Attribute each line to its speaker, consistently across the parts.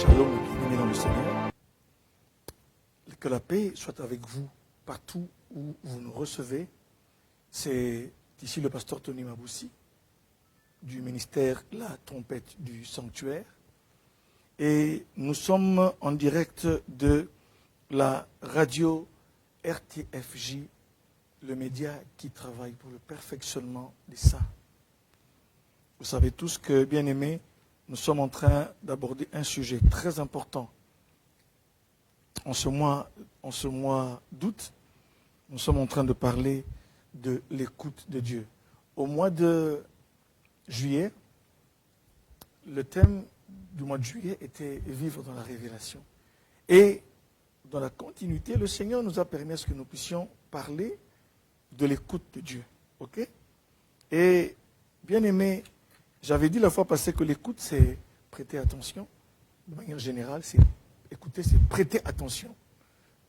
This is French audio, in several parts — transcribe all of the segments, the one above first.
Speaker 1: Shalom, bien-aimés dans le Seigneur. Que la paix soit avec vous partout où vous nous recevez. C'est ici le pasteur Tony Maboussi du ministère La Trompette du Sanctuaire. Et nous sommes en direct de la radio RTFJ, le média qui travaille pour le perfectionnement des saints. Vous savez tous que, bien-aimés, nous sommes en train d'aborder un sujet très important. En ce mois d'août, nous sommes en train de parler de l'écoute de Dieu. Au mois de juillet, le thème du mois de juillet était « Vivre dans la révélation ». Et dans la continuité, le Seigneur nous a permis à ce que nous puissions parler de l'écoute de Dieu. Ok? Et bien aimé, j'avais dit la fois passée que l'écoute, c'est prêter attention. De manière générale, c'est écouter, c'est prêter attention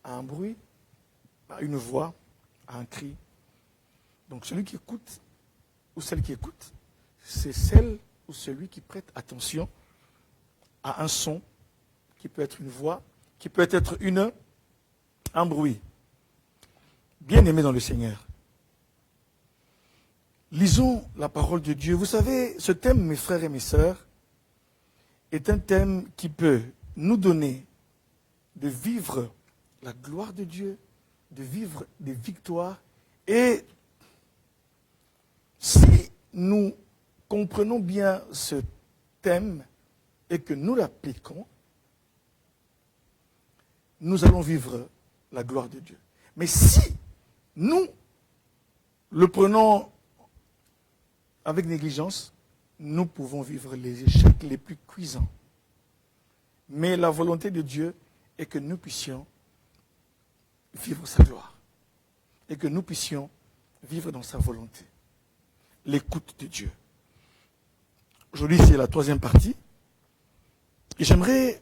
Speaker 1: à un bruit, à une voix, à un cri. Donc celui qui écoute, ou celle qui écoute, c'est celle ou celui qui prête attention à un son, qui peut être une voix, qui peut être un bruit. Bien aimé dans le Seigneur. Lisons la parole de Dieu. Vous savez, ce thème, mes frères et mes sœurs, est un thème qui peut nous donner de vivre la gloire de Dieu, de vivre des victoires. Et si nous comprenons bien ce thème et que nous l'appliquons, nous allons vivre la gloire de Dieu. Mais si nous le prenons avec négligence, nous pouvons vivre les échecs les plus cuisants. Mais la volonté de Dieu est que nous puissions vivre sa gloire. Et que nous puissions vivre dans sa volonté. L'écoute de Dieu. Aujourd'hui, c'est la troisième partie. Et j'aimerais,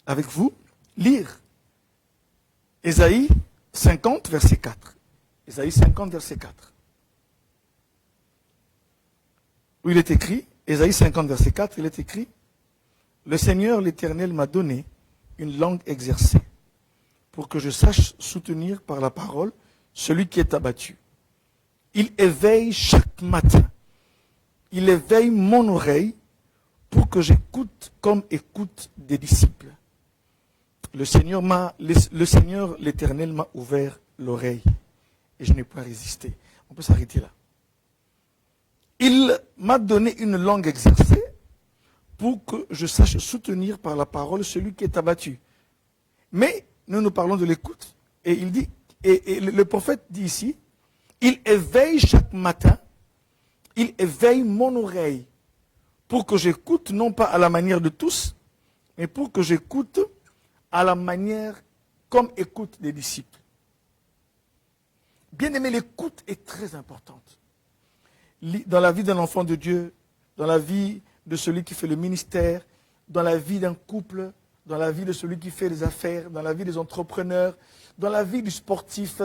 Speaker 1: avec vous, lire Ésaïe 50, verset 4. Ésaïe 50, verset 4. Où il est écrit, Ésaïe 50, verset 4, il est écrit, « Le Seigneur l'Éternel m'a donné une langue exercée, pour que je sache soutenir par la parole celui qui est abattu. Il éveille chaque matin, il éveille mon oreille, pour que j'écoute comme écoute des disciples. Le Seigneur l'Éternel m'a ouvert l'oreille, et je n'ai pas résisté. » On peut s'arrêter là. Il m'a donné une langue exercée pour que je sache soutenir par la parole celui qui est abattu. Mais nous parlons de l'écoute. Et il dit, et le prophète dit ici, il éveille chaque matin, il éveille mon oreille pour que j'écoute non pas à la manière de tous, mais pour que j'écoute à la manière comme écoute des disciples. Bien aimé, l'écoute est très importante. Dans la vie d'un enfant de Dieu, dans la vie de celui qui fait le ministère, dans la vie d'un couple, dans la vie de celui qui fait les affaires, dans la vie des entrepreneurs, dans la vie du sportif,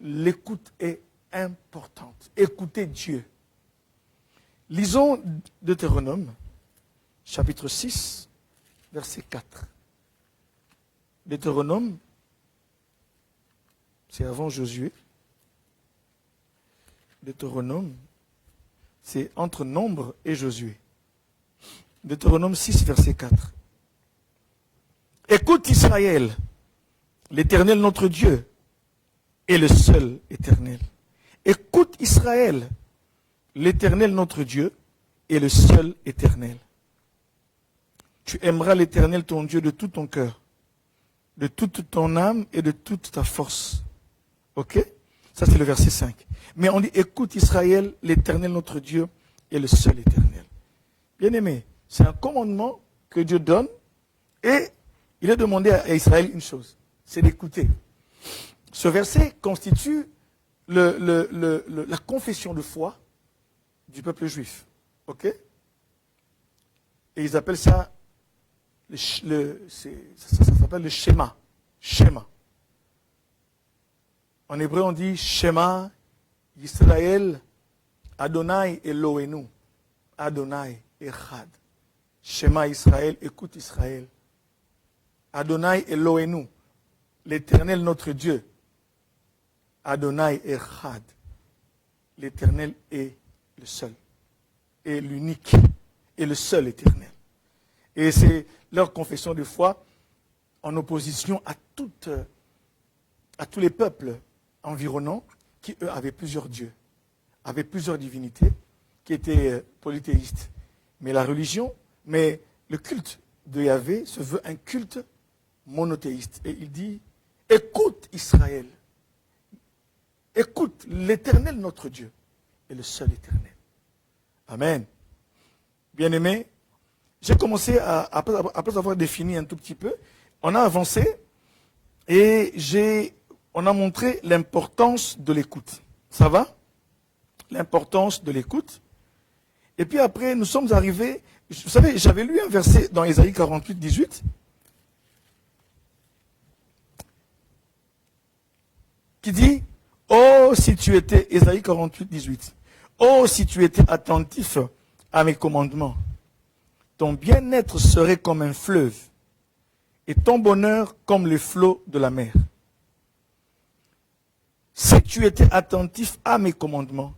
Speaker 1: l'écoute est importante. Écoutez Dieu. Lisons Deutéronome, chapitre 6, verset 4. Deutéronome, c'est avant Josué. Deutéronome, c'est entre Nombre et Josué. Deutéronome 6, verset 4. Écoute Israël, l'Éternel notre Dieu est le seul éternel. Écoute Israël, l'Éternel notre Dieu est le seul éternel. Tu aimeras l'Éternel ton Dieu de tout ton cœur, de toute ton âme et de toute ta force. Ok? Ça c'est le verset 5. Mais on dit, écoute Israël, l'Éternel notre Dieu est le seul éternel. Bien aimé, c'est un commandement que Dieu donne et il a demandé à Israël une chose, c'est d'écouter. Ce verset constitue la confession de foi du peuple juif. Ok? Et ils appellent ça, ça s'appelle le schéma. Schéma. En hébreu, on dit Shema, Israël, Adonai Elohenu. Adonai Echad. Shema Israël, écoute Israël. Adonai Elohenu, l'Éternel notre Dieu. Adonai Echad, l'Éternel est le seul, est l'unique, est le seul Éternel. Et c'est leur confession de foi en opposition à tous les peuples environnants qui, eux, avaient plusieurs dieux, avaient plusieurs divinités, qui étaient polythéistes. Mais la religion, mais le culte de Yahvé se veut un culte monothéiste. Et il dit, écoute Israël, écoute l'Éternel notre Dieu est le seul Éternel. Amen. Bien-aimés, j'ai commencé, après avoir défini un tout petit peu, on a avancé et on a montré l'importance de l'écoute. Ça va? L'importance de l'écoute. Et puis après, nous sommes arrivés, vous savez, j'avais lu un verset dans Ésaïe 48, 18, qui dit, oh, si tu étais, Ésaïe 48, 18, oh, si tu étais attentif à mes commandements, ton bien-être serait comme un fleuve, et ton bonheur comme les flots de la mer. Si tu étais attentif à mes commandements,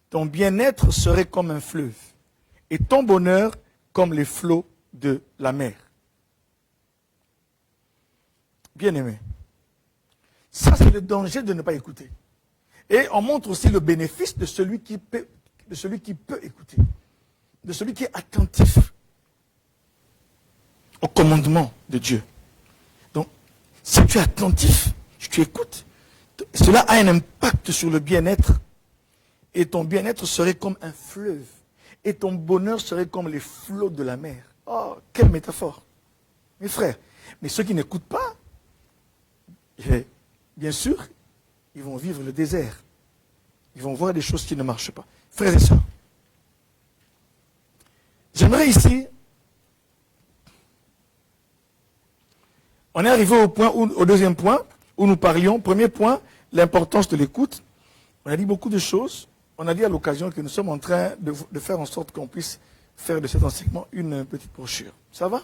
Speaker 1: ton bien-être serait comme un fleuve, et ton bonheur comme les flots de la mer. Bien-aimé, ça c'est le danger de ne pas écouter. Et on montre aussi le bénéfice de celui qui peut écouter, de celui qui est attentif au commandement de Dieu. Donc, si tu es attentif, si tu écoutes, cela a un impact sur le bien-être. Et ton bien-être serait comme un fleuve. Et ton bonheur serait comme les flots de la mer. Oh, quelle métaphore. Mes frères. Mais ceux qui n'écoutent pas, bien sûr, ils vont vivre le désert. Ils vont voir des choses qui ne marchent pas. Frères et sœurs, j'aimerais ici, on est arrivé au deuxième point, où nous parlions. Premier point, l'importance de l'écoute. On a dit beaucoup de choses. On a dit à l'occasion que nous sommes en train de faire en sorte qu'on puisse faire de cet enseignement une petite brochure. Ça va?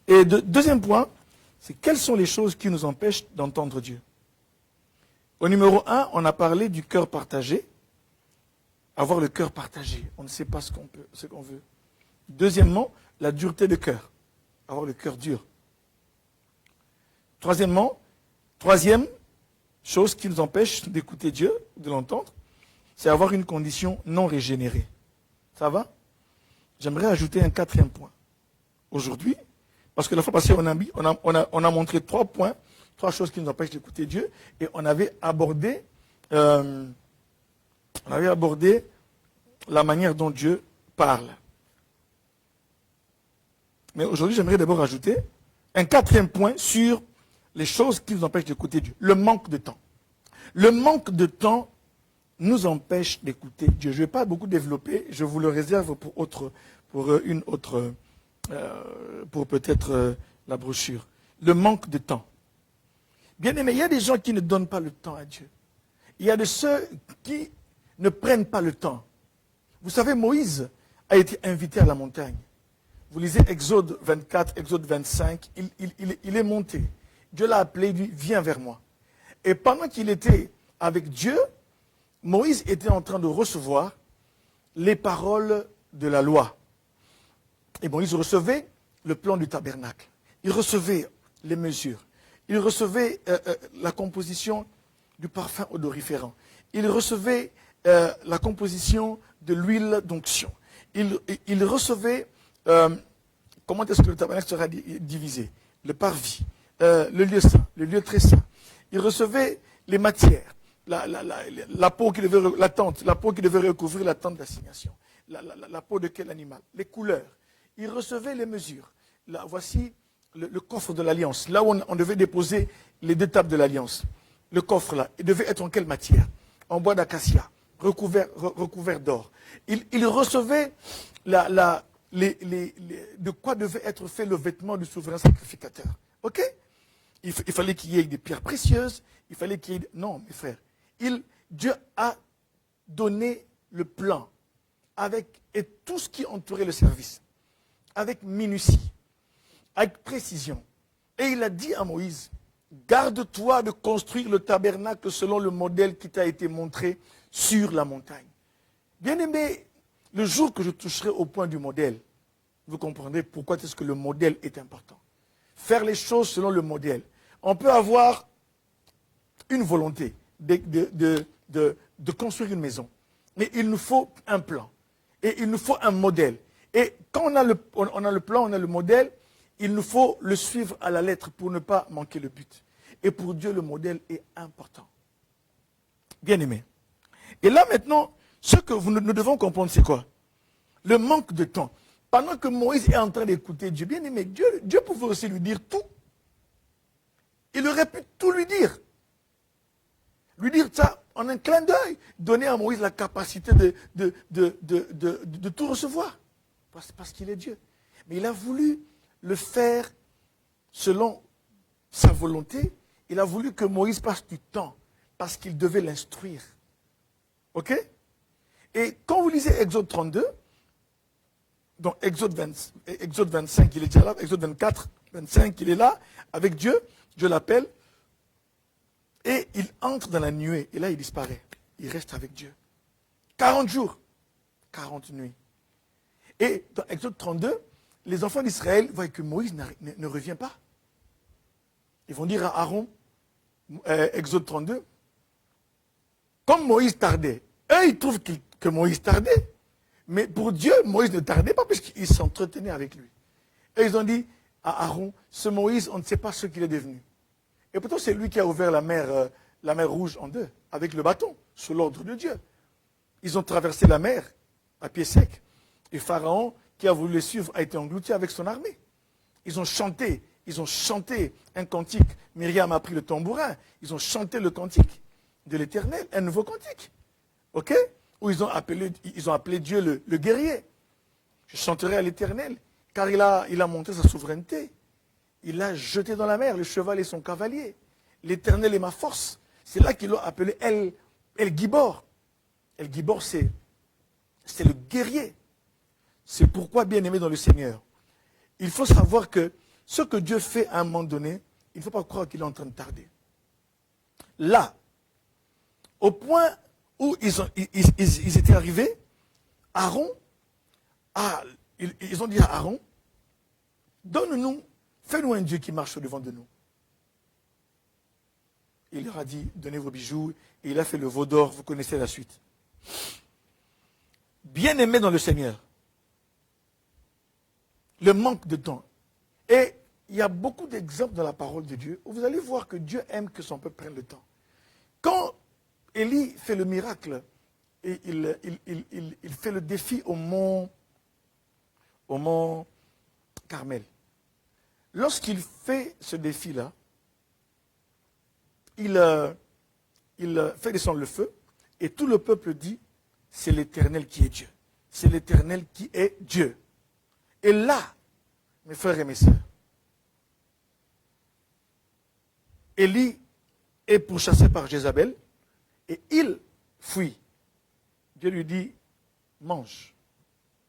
Speaker 1: Et deuxième point, c'est quelles sont les choses qui nous empêchent d'entendre Dieu. Au numéro 1, on a parlé du cœur partagé. Avoir le cœur partagé. On ne sait pas ce qu'on veut. Deuxièmement, la dureté de cœur. Avoir le cœur dur. Troisième chose qui nous empêche d'écouter Dieu, de l'entendre, c'est avoir une condition non régénérée. Ça va? J'aimerais ajouter un quatrième point. Aujourd'hui, parce que la fois passée, on a montré 3 points, 3 choses qui nous empêchent d'écouter Dieu, et on avait abordé la manière dont Dieu parle. Mais aujourd'hui, j'aimerais d'abord ajouter un 4e point sur les choses qui nous empêchent d'écouter Dieu. Le manque de temps. Le manque de temps nous empêche d'écouter Dieu. Je ne vais pas beaucoup développer, je vous le réserve pour peut-être la brochure. Le manque de temps. Bien aimé, il y a des gens qui ne donnent pas le temps à Dieu. Il y a de ceux qui ne prennent pas le temps. Vous savez, Moïse a été invité à la montagne. Vous lisez Exode 24, Exode 25, il est monté. Dieu l'a appelé, il dit, viens vers moi. Et pendant qu'il était avec Dieu, Moïse était en train de recevoir les paroles de la loi. Et Moïse recevait le plan du tabernacle. Il recevait les mesures. Il recevait la composition du parfum odoriférant. Il recevait la composition de l'huile d'onction. Il recevait, comment est-ce que le tabernacle sera divisé? Le parvis, le lieu saint, le lieu très saint. Il recevait les matières. La peau qui devait, la tente, la peau qui devait recouvrir la tente d'assignation. La peau de quel animal? Les couleurs. Il recevait les mesures. Là, voici le coffre de l'alliance. Là où on devait déposer les 2 tables de l'alliance. Le coffre là, il devait être en quelle matière? En bois d'acacia, recouvert d'or. Il recevait de quoi devait être fait le vêtement du souverain sacrificateur. Ok? Il fallait qu'il y ait des pierres précieuses. Il fallait qu'il y ait... Non, mes frères. Dieu a donné le plan et tout ce qui entourait le service. avec minutie, avec précision. Et il a dit à Moïse, garde-toi de construire le tabernacle selon le modèle qui t'a été montré sur la montagne. Bien-aimé, le jour que je toucherai au point du modèle, vous comprendrez pourquoi est-ce que le modèle est important. Faire les choses selon le modèle. On peut avoir une volonté de construire une maison, mais il nous faut un plan. Et il nous faut un modèle. Et quand on a le plan, on a le modèle, il nous faut le suivre à la lettre pour ne pas manquer le but. Et pour Dieu, le modèle est important. Bien aimé. Et là maintenant, ce que nous devons comprendre, c'est quoi? Le manque de temps. Pendant que Moïse est en train d'écouter Dieu, bien aimé, Dieu pouvait aussi lui dire tout. Il aurait pu tout lui dire. Lui dire ça en un clin d'œil. Donner à Moïse la capacité de tout recevoir. Parce qu'il est Dieu. Mais il a voulu le faire selon sa volonté. Il a voulu que Moïse passe du temps. Parce qu'il devait l'instruire. Ok? Et quand vous lisez Exode 32, donc Exode 25, il est déjà là, Exode 24, 25, il est là, avec Dieu, Dieu l'appelle, et il entre dans la nuée, et là il disparaît, il reste avec Dieu. 40 jours, 40 nuits. Et dans Exode 32, les enfants d'Israël voient que Moïse ne revient pas. Ils vont dire à Aaron, Exode 32, comme Moïse tardait, eux ils trouvent que Moïse tardait. Mais pour Dieu, Moïse ne tardait pas puisqu'il s'entretenait avec lui. Et ils ont dit à Aaron, ce Moïse, on ne sait pas ce qu'il est devenu. Et pourtant, c'est lui qui a ouvert la mer Rouge en deux, avec le bâton, sous l'ordre de Dieu. Ils ont traversé la mer à pied sec. Et Pharaon, qui a voulu les suivre, a été englouti avec son armée. Ils ont chanté un cantique. Myriam a pris le tambourin. Ils ont chanté le cantique de l'Éternel, un nouveau cantique. Ok? Où ils ont appelé Dieu le guerrier. Je chanterai à l'Éternel, car il a montré sa souveraineté. Il a jeté dans la mer le cheval et son cavalier. L'Éternel est ma force. C'est là qu'ils l'ont appelé El Gibor. El Gibor, c'est le guerrier. C'est pourquoi, bien-aimé dans le Seigneur, il faut savoir que ce que Dieu fait à un moment donné, il ne faut pas croire qu'il est en train de tarder. Là, au point où ils étaient arrivés, Aaron, ils ont dit à Aaron, donne-nous, fais-nous un Dieu qui marche au-devant de nous. Il leur a dit, donnez vos bijoux, et il a fait le veau d'or, vous connaissez la suite. Bien-aimé dans le Seigneur, le manque de temps. Et il y a beaucoup d'exemples dans la parole de Dieu où vous allez voir que Dieu aime que son peuple prenne le temps. Quand Élie fait le miracle et il fait le défi au mont Carmel. Lorsqu'il fait ce défi-là, il fait descendre le feu et tout le peuple dit, c'est l'Éternel qui est Dieu. C'est l'Éternel qui est Dieu. Et là, mes frères et mes sœurs, Élie est pourchassé par Jézabel et il fuit. Dieu lui dit, mange.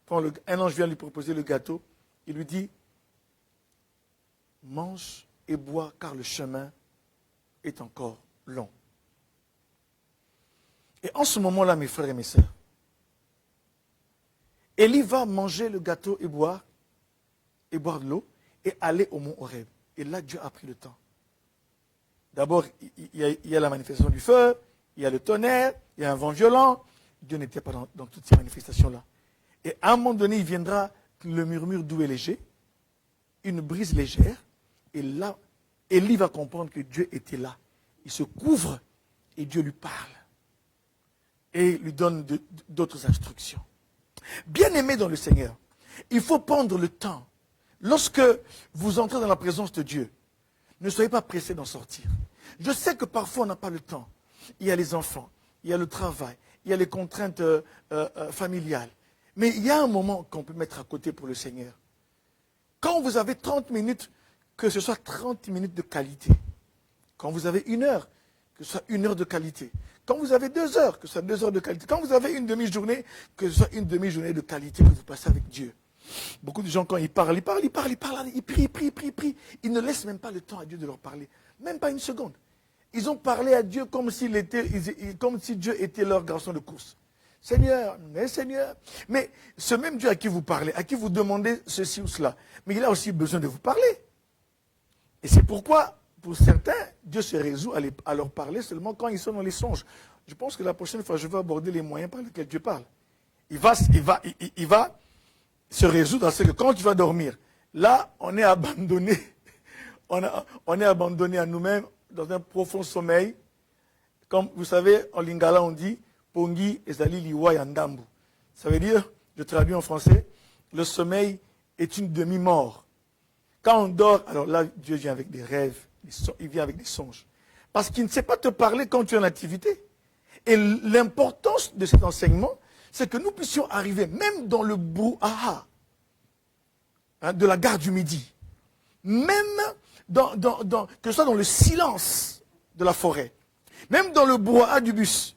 Speaker 1: Quand un ange vient lui proposer le gâteau, il lui dit, mange et bois car le chemin est encore long. Et en ce moment-là, mes frères et mes sœurs, Élie va manger le gâteau et boire de l'eau et aller au mont Horeb. Et là, Dieu a pris le temps. D'abord, il y a la manifestation du feu, il y a le tonnerre, il y a un vent violent. Dieu n'était pas dans toutes ces manifestations-là. Et à un moment donné, il viendra le murmure doux et léger, une brise légère, et là, Élie va comprendre que Dieu était là. Il se couvre et Dieu lui parle. Et lui donne d'autres instructions. Bien-aimé dans le Seigneur, il faut prendre le temps. Lorsque vous entrez dans la présence de Dieu, ne soyez pas pressés d'en sortir. Je sais que parfois on n'a pas le temps. Il y a les enfants, il y a le travail, il y a les contraintes familiales. Mais il y a un moment qu'on peut mettre à côté pour le Seigneur. Quand vous avez 30 minutes, que ce soit 30 minutes de qualité. Quand vous avez 1 heure, que ce soit 1 heure de qualité. Quand vous avez 2 heures, que ce soit 2 heures de qualité. Quand vous avez une demi-journée, que ce soit une demi-journée de qualité que vous passez avec Dieu. Beaucoup de gens, quand ils parlent, ils prient. Ils ne laissent même pas le temps à Dieu de leur parler. Même pas une seconde. Ils ont parlé à Dieu comme si Dieu était leur garçon de course. Seigneur. Mais ce même Dieu à qui vous parlez, à qui vous demandez ceci ou cela, mais il a aussi besoin de vous parler. Et c'est pourquoi, pour certains, Dieu se résout à leur parler seulement quand ils sont dans les songes. Je pense que la prochaine fois, je vais aborder les moyens par lesquels Dieu parle. Il va se résoudre à ce que quand tu vas dormir, là, on est abandonné. On est abandonné à nous-mêmes dans un profond sommeil. Comme vous savez, en lingala, on dit Pongi ezali liwa yandambu. Ça veut dire, je traduis en français, le sommeil est une demi-mort. Quand on dort, alors là, Dieu vient avec des rêves, il vient avec des songes. Parce qu'il ne sait pas te parler quand tu es en activité. Et l'importance de cet enseignement, c'est que nous puissions arriver, même dans le brouhaha de la gare du Midi, même que ce soit dans le silence de la forêt, même dans le brouhaha du bus,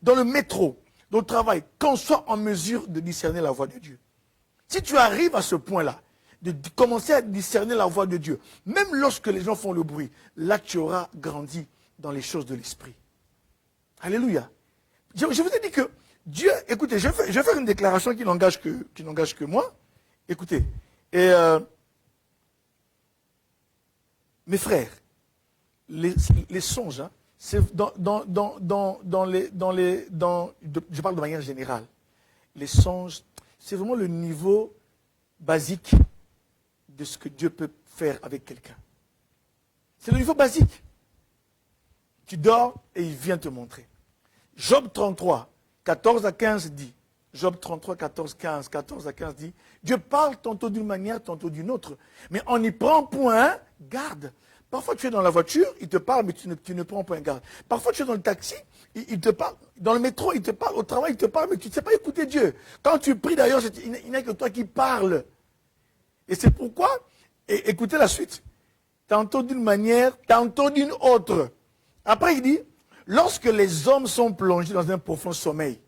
Speaker 1: dans le métro, dans le travail, qu'on soit en mesure de discerner la voix de Dieu. Si tu arrives à ce point-là, de commencer à discerner la voix de Dieu, même lorsque les gens font le bruit, là tu auras grandi dans les choses de l'esprit. Alléluia. Je vous ai dit que Dieu, écoutez, je vais faire une déclaration qui n'engage que moi. Écoutez, et mes frères, les songes, hein, c'est je parle de manière générale. Les songes, c'est vraiment le niveau basique de ce que Dieu peut faire avec quelqu'un. C'est le niveau basique. Tu dors et il vient te montrer. Job 33, 14 à 15 dit, Job 33, 14 à 15 dit, Dieu parle tantôt d'une manière, tantôt d'une autre. Mais on n'y prend point garde. Parfois tu es dans la voiture, il te parle, mais tu ne prends point garde. Parfois tu es dans le taxi, il te parle. Dans le métro, il te parle. Au travail, il te parle, mais tu ne sais pas écouter Dieu. Quand tu pries d'ailleurs, il n'y a que toi qui parles. Et c'est pourquoi, écoutez la suite, tantôt d'une manière, tantôt d'une autre. Après il dit, lorsque les hommes sont plongés dans un profond sommeil,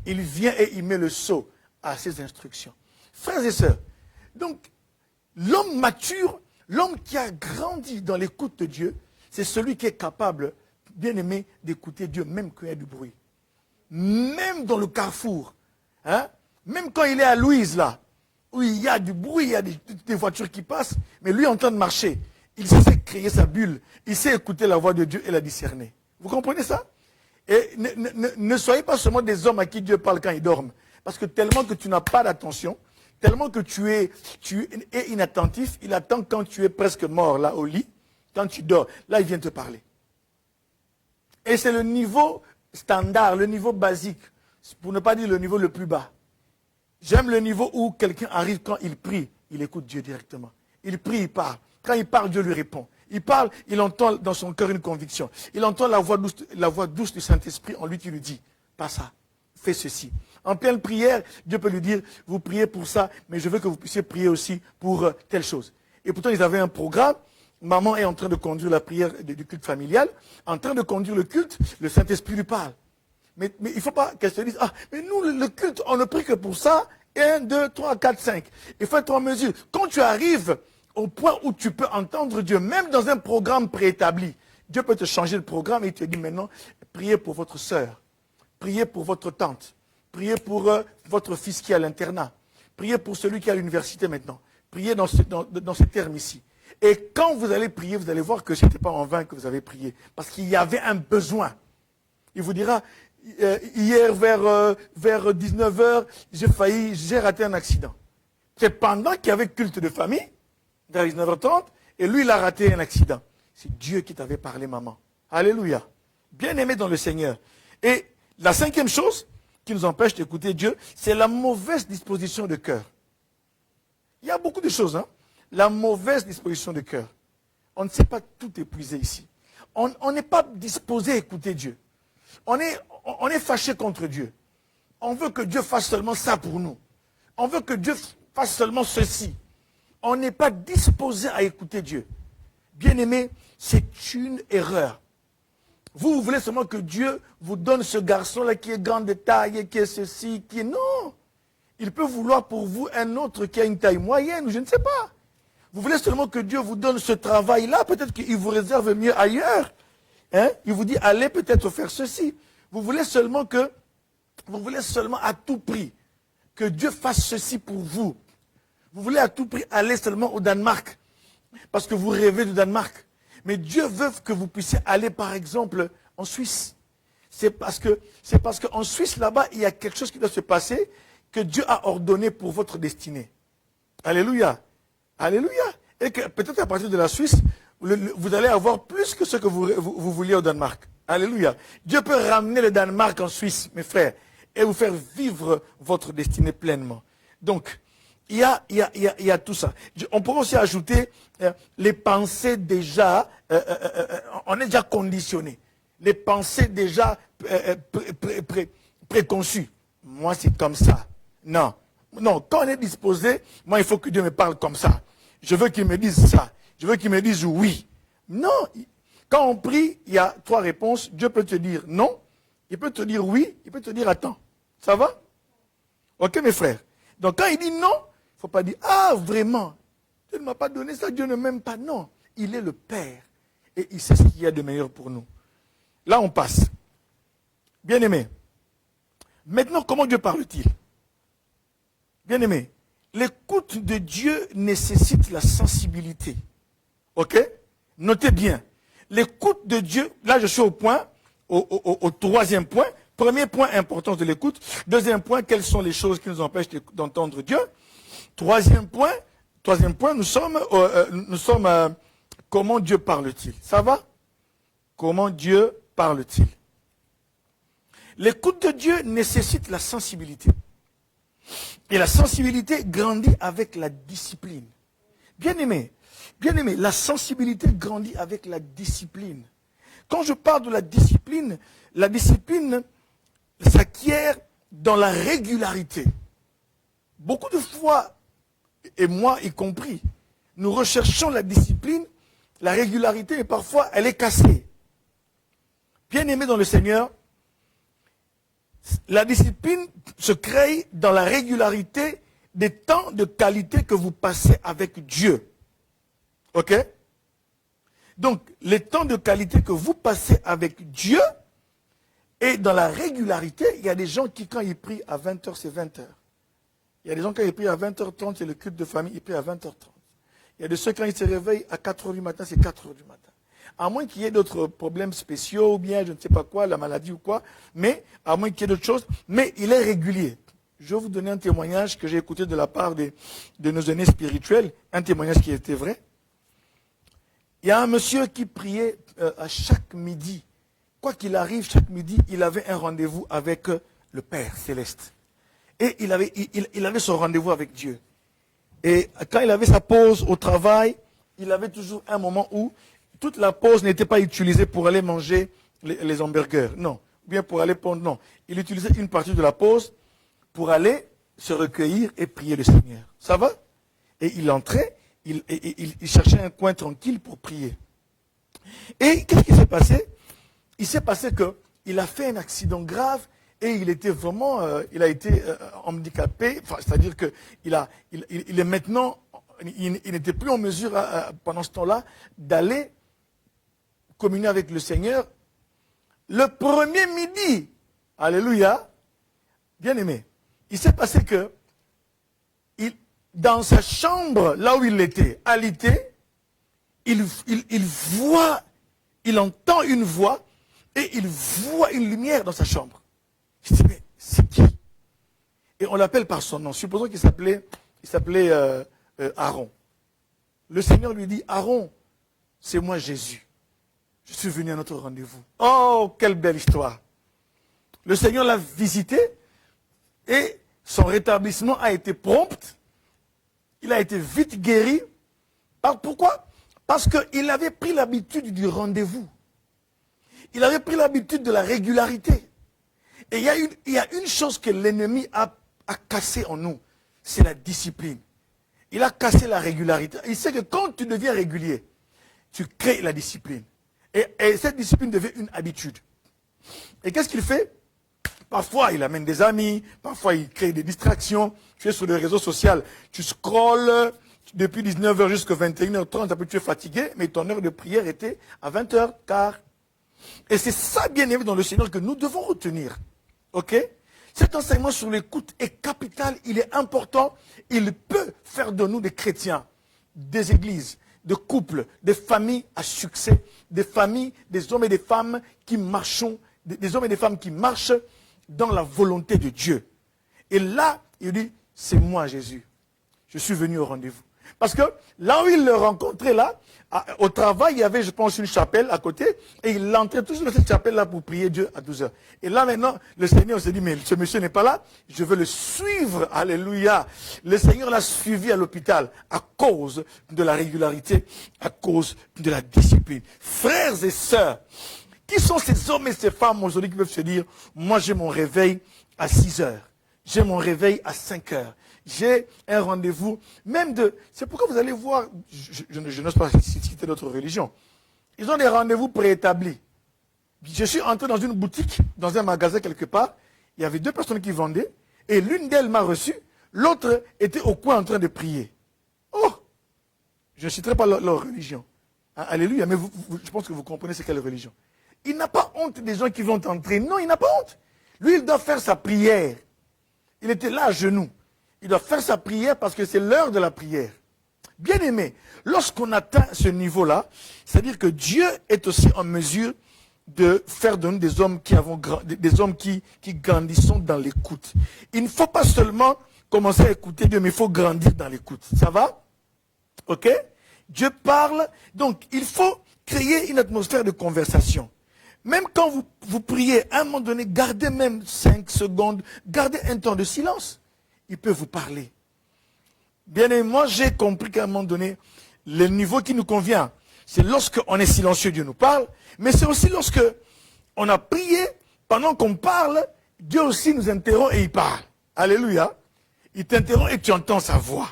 Speaker 1: il vient et il met le sceau à ses instructions. Frères et sœurs, donc l'homme mature, l'homme qui a grandi dans l'écoute de Dieu, c'est celui qui est capable, bien aimé, d'écouter Dieu, même quand il y a du bruit. Même dans le carrefour, hein, même quand il est à Louise là, où il y a du bruit, il y a des voitures qui passent, mais lui en train de marcher, il sait créer sa bulle, il sait écouter la voix de Dieu et la discerner. Vous comprenez ça? Et ne soyez pas seulement des hommes à qui Dieu parle quand ils dorment. Parce que tellement que tu n'as pas d'attention, tellement que tu es inattentif, il attend quand tu es presque mort là au lit, quand tu dors, là il vient te parler. Et c'est le niveau standard, le niveau basique, pour ne pas dire le niveau le plus bas. J'aime le niveau où quelqu'un arrive quand il prie, il écoute Dieu directement. Il prie, il parle. Quand il parle, Dieu lui répond. Il parle, il entend dans son cœur une conviction. Il entend la voix douce du Saint-Esprit en lui qui lui dit, pas ça, fais ceci. En pleine prière, Dieu peut lui dire, vous priez pour ça, mais je veux que vous puissiez prier aussi pour telle chose. Et pourtant, ils avaient un programme. Maman est en train de conduire la prière du culte familial. En train de conduire le culte, le Saint-Esprit lui parle. Mais il ne faut pas qu'elle se dise, ah, mais nous, le culte, on ne prie que pour ça. 1, 2, 3, 4, 5. Il faut être en mesure. Quand tu arrives au point où tu peux entendre Dieu, même dans un programme préétabli, Dieu peut te changer le programme et il te dit maintenant, priez pour votre sœur, priez pour votre tante, priez pour votre fils qui est à l'internat, priez pour celui qui est à l'université maintenant, priez dans ces termes ici. Et quand vous allez prier, vous allez voir que ce n'était pas en vain que vous avez prié, parce qu'il y avait un besoin. Il vous dira, hier vers 19h, j'ai raté un accident. C'est pendant qu'il y avait culte de famille, vers 19h30, et lui, il a raté un accident. C'est Dieu qui t'avait parlé, maman. Alléluia. Bien aimé dans le Seigneur. Et la cinquième chose qui nous empêche d'écouter Dieu, c'est la mauvaise disposition de cœur. Il y a beaucoup de choses, hein. La mauvaise disposition de cœur. On ne sait pas tout épuiser ici. On n'est pas disposé à écouter Dieu. On est fâché contre Dieu. On veut que Dieu fasse seulement ça pour nous. On veut que Dieu fasse seulement ceci. On n'est pas disposé à écouter Dieu. Bien-aimé, c'est une erreur. Vous voulez seulement que Dieu vous donne ce garçon-là qui est grand de taille, qui est ceci, qui est... Non! Il peut vouloir pour vous un autre qui a une taille moyenne, ou je ne sais pas. Vous voulez seulement que Dieu vous donne ce travail-là, peut-être qu'il vous réserve mieux ailleurs. Hein? Il vous dit, allez peut-être faire ceci. Vous voulez seulement à tout prix que Dieu fasse ceci pour vous. Vous voulez à tout prix aller seulement au Danemark, parce que vous rêvez du Danemark. Mais Dieu veut que vous puissiez aller, par exemple, en Suisse. C'est parce qu'en Suisse, là-bas, il y a quelque chose qui doit se passer que Dieu a ordonné pour votre destinée. Alléluia. Alléluia. Et que peut-être à partir de la Suisse, vous allez avoir plus que ce que vous vouliez au Danemark. Alléluia. Dieu peut ramener le Danemark en Suisse, mes frères, et vous faire vivre votre destinée pleinement. Donc, il y a tout ça. On peut aussi ajouter les pensées déjà, on est déjà conditionné. Les pensées déjà préconçues. Moi, c'est comme ça. Non. Non, quand on est disposé, moi, il faut que Dieu me parle comme ça. Je veux qu'il me dise ça. Je veux qu'il me dise oui. Non. Quand on prie, il y a 3 réponses. Dieu peut te dire non. Il peut te dire oui. Il peut te dire attends. Ça va? Ok, mes frères. Donc, quand il dit non, il ne faut pas dire ah, vraiment. Dieu ne m'a pas donné ça. Dieu ne m'aime pas. Non. Il est le Père. Et il sait ce qu'il y a de meilleur pour nous. Là, on passe. Bien-aimé. Maintenant, comment Dieu parle-t-il? Bien-aimé, l'écoute de Dieu nécessite la sensibilité. Ok? Notez bien. L'écoute de Dieu, là je suis au 3e point. Premier point, importance de l'écoute. 2e point, quelles sont les choses qui nous empêchent d'entendre Dieu. Troisième point, nous sommes comment Dieu parle-t-il? Ça va? Comment Dieu parle-t-il? L'écoute de Dieu nécessite la sensibilité. Et la sensibilité grandit avec la discipline. Bien-aimé, la sensibilité grandit avec la discipline. Quand je parle de la discipline s'acquiert dans la régularité. Beaucoup de fois, et moi y compris, nous recherchons la discipline, la régularité, mais parfois elle est cassée. Bien-aimé dans le Seigneur, la discipline se crée dans la régularité des temps de qualité que vous passez avec Dieu. Ok? Donc, les temps de qualité que vous passez avec Dieu, et dans la régularité, il y a des gens qui, quand ils prient à 20h, c'est 20h. Il y a des gens, quand ils prient à 20h30, c'est le culte de famille, ils prient à 20h30. Il y a de ceux, quand ils se réveillent à 4h du matin, c'est 4h du matin. À moins qu'il y ait d'autres problèmes spéciaux, ou bien je ne sais pas quoi, la maladie ou quoi, mais à moins qu'il y ait d'autres choses, mais il est régulier. Je vais vous donner un témoignage que j'ai écouté de la part de nos aînés spirituels, un témoignage qui était vrai. Il y a un monsieur qui priait à chaque midi. Quoi qu'il arrive, chaque midi, il avait un rendez-vous avec le Père céleste. Et il avait son rendez-vous avec Dieu. Et quand il avait sa pause au travail, il avait toujours un moment où toute la pause n'était pas utilisée pour aller manger les hamburgers. Non. Ou bien pour aller pondre. Non. Il utilisait une partie de la pause pour aller se recueillir et prier le Seigneur. Ça va? Et il entrait, il cherchait un coin tranquille pour prier. Et qu'est-ce qui s'est passé? Il s'est passé qu'il a fait un accident grave et il était vraiment, il a été handicapé. Enfin, c'est-à-dire qu'il est maintenant, il n'était plus en mesure pendant ce temps-là d'aller communier avec le Seigneur. Le premier midi, alléluia, bien aimé, il s'est passé que dans sa chambre, là où il était, alité, il entend une voix et il voit une lumière dans sa chambre. Je dis, mais c'est qui? Et on l'appelle par son nom. Supposons qu'il s'appelait Aaron. Le Seigneur lui dit, Aaron, c'est moi Jésus. Je suis venu à notre rendez-vous. Oh, quelle belle histoire. Le Seigneur l'a visité et son rétablissement a été prompt. Il a été vite guéri. Pourquoi? Parce qu'il avait pris l'habitude du rendez-vous. Il avait pris l'habitude de la régularité. Et il y a une chose que l'ennemi a cassée en nous, c'est la discipline. Il a cassé la régularité. Il sait que quand tu deviens régulier, tu crées la discipline. Et cette discipline devient une habitude. Et qu'est-ce qu'il fait? Parfois, il amène des amis, parfois, il crée des distractions. Tu es sur les réseaux sociaux, tu scrolles depuis 19h jusqu'à 21h30, après tu es fatigué, mais ton heure de prière était à 20h15. Et c'est ça, bien aimé, dans le Seigneur, que nous devons retenir. Ok? Cet enseignement sur l'écoute est capital, il est important, il peut faire de nous des chrétiens, des églises, des couples, des familles à succès, des familles, des hommes et des femmes qui marchent, des hommes et des femmes qui marchent dans la volonté de Dieu. Et là, il dit, c'est moi Jésus, je suis venu au rendez-vous. Parce que là où il le rencontrait, là, au travail, il y avait, je pense, une chapelle à côté, et il entrait toujours dans cette chapelle-là pour prier Dieu à 12h. Et là, maintenant, le Seigneur se dit, mais ce monsieur n'est pas là, je veux le suivre, alléluia. Le Seigneur l'a suivi à l'hôpital à cause de la régularité, à cause de la discipline. Frères et sœurs, qui sont ces hommes et ces femmes aujourd'hui qui peuvent se dire, moi j'ai mon réveil à 6h, j'ai mon réveil à 5h. J'ai un rendez-vous, même de... C'est pourquoi vous allez voir, je n'ose pas citer d'autres religions. Ils ont des rendez-vous préétablis. Je suis entré dans une boutique, dans un magasin quelque part, il y avait 2 personnes qui vendaient, et l'une d'elles m'a reçu, l'autre était au coin en train de prier. Oh! Je ne citerai pas leur religion. Hein, alléluia, mais je pense que vous comprenez c'est quelle religion. Il n'a pas honte des gens qui vont entrer. Non, il n'a pas honte. Lui, il doit faire sa prière. Il était là à genoux. Il doit faire sa prière parce que c'est l'heure de la prière. Bien aimé, lorsqu'on atteint ce niveau-là, c'est-à-dire que Dieu est aussi en mesure de faire de nous des hommes qui grandissons dans l'écoute. Il ne faut pas seulement commencer à écouter Dieu, mais il faut grandir dans l'écoute. Ça va? Ok? Dieu parle, donc il faut créer une atmosphère de conversation. Même quand vous priez, à un moment donné, gardez même 5 secondes, gardez un temps de silence. Il peut vous parler. Bien aimé, moi j'ai compris qu'à un moment donné, le niveau qui nous convient, c'est lorsqu'on est silencieux, Dieu nous parle, mais c'est aussi lorsque on a prié, pendant qu'on parle, Dieu aussi nous interrompt et il parle. Alléluia. Il t'interrompt et tu entends sa voix.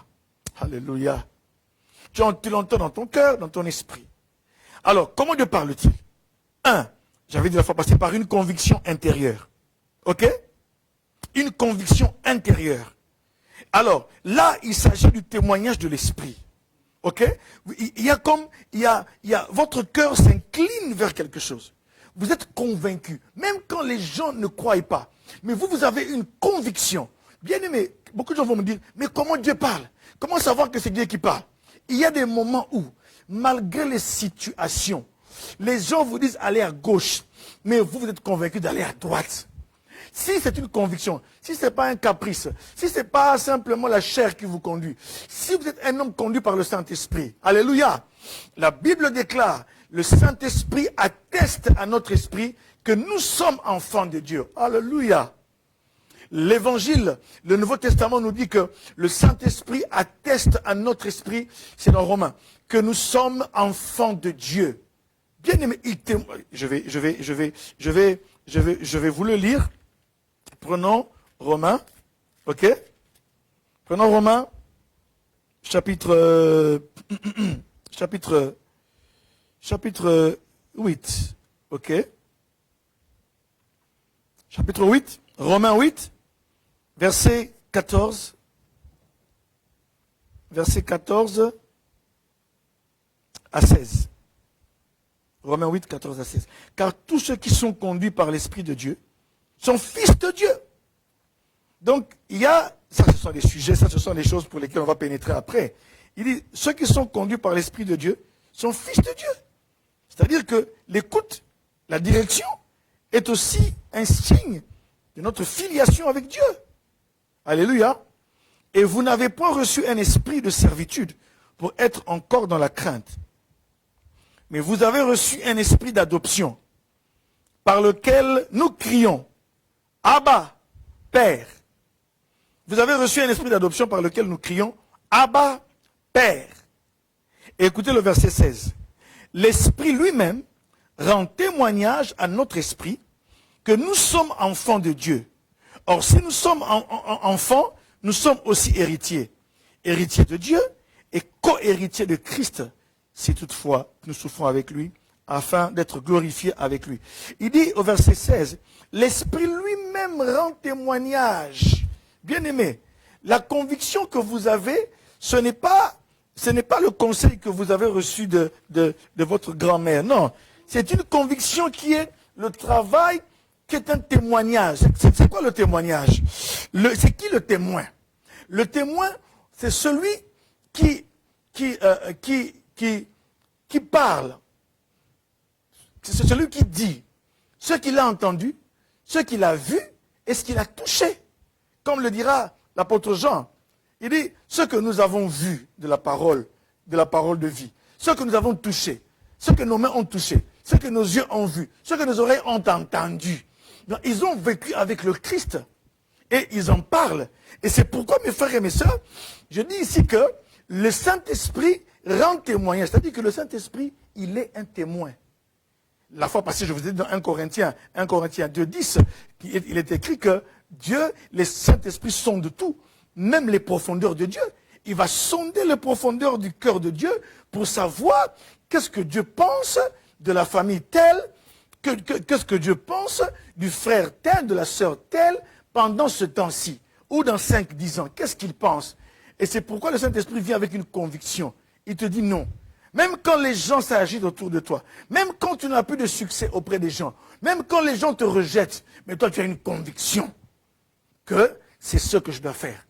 Speaker 1: Alléluia. Tu l'entends dans ton cœur, dans ton esprit. Alors, comment Dieu parle-t-il? J'avais dit la fois passée, par une conviction intérieure. Ok? Une conviction intérieure. Alors, là, il s'agit du témoignage de l'esprit. Ok? Votre cœur s'incline vers quelque chose. Vous êtes convaincu, même quand les gens ne croient pas. Mais vous avez une conviction. Bien aimé, beaucoup de gens vont me dire, mais comment Dieu parle? Comment savoir que c'est Dieu qui parle? Il y a des moments où, malgré les situations, les gens vous disent allez à gauche, mais vous êtes convaincu d'aller à droite. Si c'est une conviction, si ce n'est pas un caprice, si ce n'est pas simplement la chair qui vous conduit, si vous êtes un homme conduit par le Saint-Esprit, alléluia, la Bible déclare, le Saint-Esprit atteste à notre esprit que nous sommes enfants de Dieu. Alléluia. L'évangile, le Nouveau Testament nous dit que le Saint-Esprit atteste à notre esprit, c'est dans Romains, que nous sommes enfants de Dieu. Bien aimé, je vais vous le lire. Prenons Romains, ok? Prenons Romains, chapitre 8, ok? Chapitre 8, Romains 8, verset 14 à 16. Romains 8, 14 à 16. Car tous ceux qui sont conduits par l'Esprit de Dieu sont fils de Dieu. Donc, ça ce sont des sujets, ça ce sont des choses pour lesquelles on va pénétrer après. Il dit, ceux qui sont conduits par l'Esprit de Dieu sont fils de Dieu. C'est-à-dire que l'écoute, la direction, est aussi un signe de notre filiation avec Dieu. Alléluia. Et vous n'avez point reçu un esprit de servitude pour être encore dans la crainte. Mais vous avez reçu un esprit d'adoption par lequel nous crions Abba, Père. Vous avez reçu un esprit d'adoption par lequel nous crions Abba, Père. Et écoutez le verset 16. L'Esprit lui-même rend témoignage à notre esprit que nous sommes enfants de Dieu. Or, si nous sommes enfants, nous sommes aussi héritiers. Héritiers de Dieu et co-héritiers de Christ, si toutefois nous souffrons avec lui, afin d'être glorifiés avec lui. Il dit au verset 16, l'Esprit lui-même même rend témoignage. Bien-aimé, la conviction que vous avez, ce n'est pas le conseil que vous avez reçu de votre grand-mère. Non, c'est une conviction qui est le travail, qui est un témoignage. C'est quoi le témoignage? C'est qui le témoin? Le témoin, c'est celui qui parle. C'est celui qui dit ce qu'il a entendu, ce qu'il a vu et ce qu'il a touché. Comme le dira l'apôtre Jean, il dit ce que nous avons vu de la parole de vie, ce que nous avons touché, ce que nos mains ont touché, ce que nos yeux ont vu, ce que nos oreilles ont entendu. Donc, ils ont vécu avec le Christ et ils en parlent. Et c'est pourquoi, mes frères et mes sœurs, je dis ici que le Saint-Esprit rend témoignage. C'est-à-dire que le Saint-Esprit, il est un témoin. La fois passée, je vous ai dit dans 1 Corinthiens 2,10, il est écrit que Dieu, les Saint-Esprit sondent tout, même les profondeurs de Dieu. Il va sonder les profondeurs du cœur de Dieu pour savoir qu'est-ce que Dieu pense de la famille telle, qu'est-ce que Dieu pense du frère tel, de la sœur telle, pendant ce temps-ci, ou dans 5-10 ans. Qu'est-ce qu'il pense? Et c'est pourquoi le Saint-Esprit vient avec une conviction. Il te dit non. Même quand les gens s'agitent autour de toi, même quand tu n'as plus de succès auprès des gens, même quand les gens te rejettent, mais toi tu as une conviction que c'est ce que je dois faire.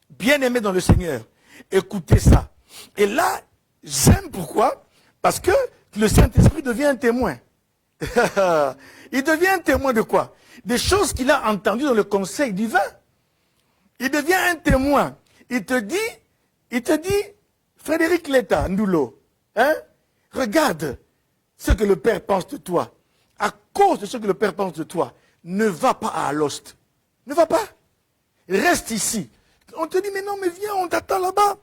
Speaker 1: Bien-aimé dans le Seigneur, écoutez ça. Et là, j'aime pourquoi? Parce que le Saint-Esprit devient un témoin. Il devient un témoin de quoi? Des choses qu'il a entendues dans le conseil divin. Il devient un témoin. Il te dit, Frédéric Letta, Ndoulo, hein? Regarde ce que le Père pense de toi. À cause de ce que le Père pense de toi, ne va pas à Alost. Ne va pas. Reste ici. On te dit, mais non, mais viens, on t'attend là-bas.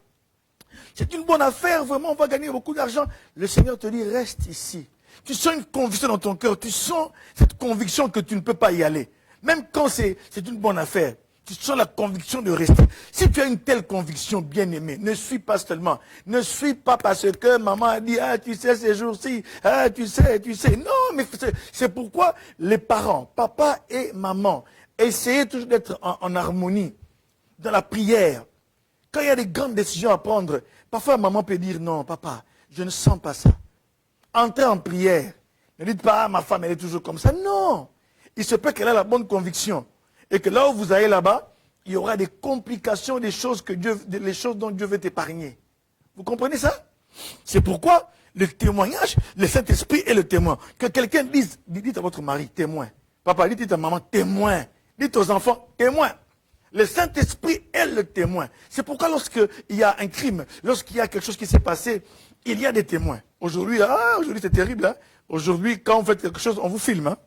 Speaker 1: C'est une bonne affaire, vraiment, on va gagner beaucoup d'argent. Le Seigneur te dit, reste ici. Tu sens une conviction dans ton cœur, tu sens cette conviction que tu ne peux pas y aller. Même quand c'est une bonne affaire, tu sens la conviction de rester. Si tu as une telle conviction, bien-aimé, ne suis pas seulement. Ne suis pas parce que maman a dit, ah, tu sais, ces jours-ci, ah, tu sais. Non, mais c'est pourquoi les parents, papa et maman, essayez toujours d'être en harmonie, dans la prière. Quand il y a des grandes décisions à prendre, parfois maman peut dire, non, papa, je ne sens pas ça. Entrez en prière. Ne dites pas, ah, ma femme, elle est toujours comme ça. Non. Il se peut qu'elle ait la bonne conviction. Et que là où vous allez là-bas, il y aura des complications, les choses dont Dieu veut t'épargner. Vous comprenez ça? C'est pourquoi le témoignage, le Saint-Esprit est le témoin. Que quelqu'un dise, dites à votre mari, témoin. Papa, dites à maman, témoin. Dites aux enfants, témoin. Le Saint-Esprit est le témoin. C'est pourquoi lorsqu'il y a un crime, lorsqu'il y a quelque chose qui s'est passé, il y a des témoins. Aujourd'hui, aujourd'hui c'est terrible. Hein? Aujourd'hui, quand vous faites quelque chose, on vous filme. Hein?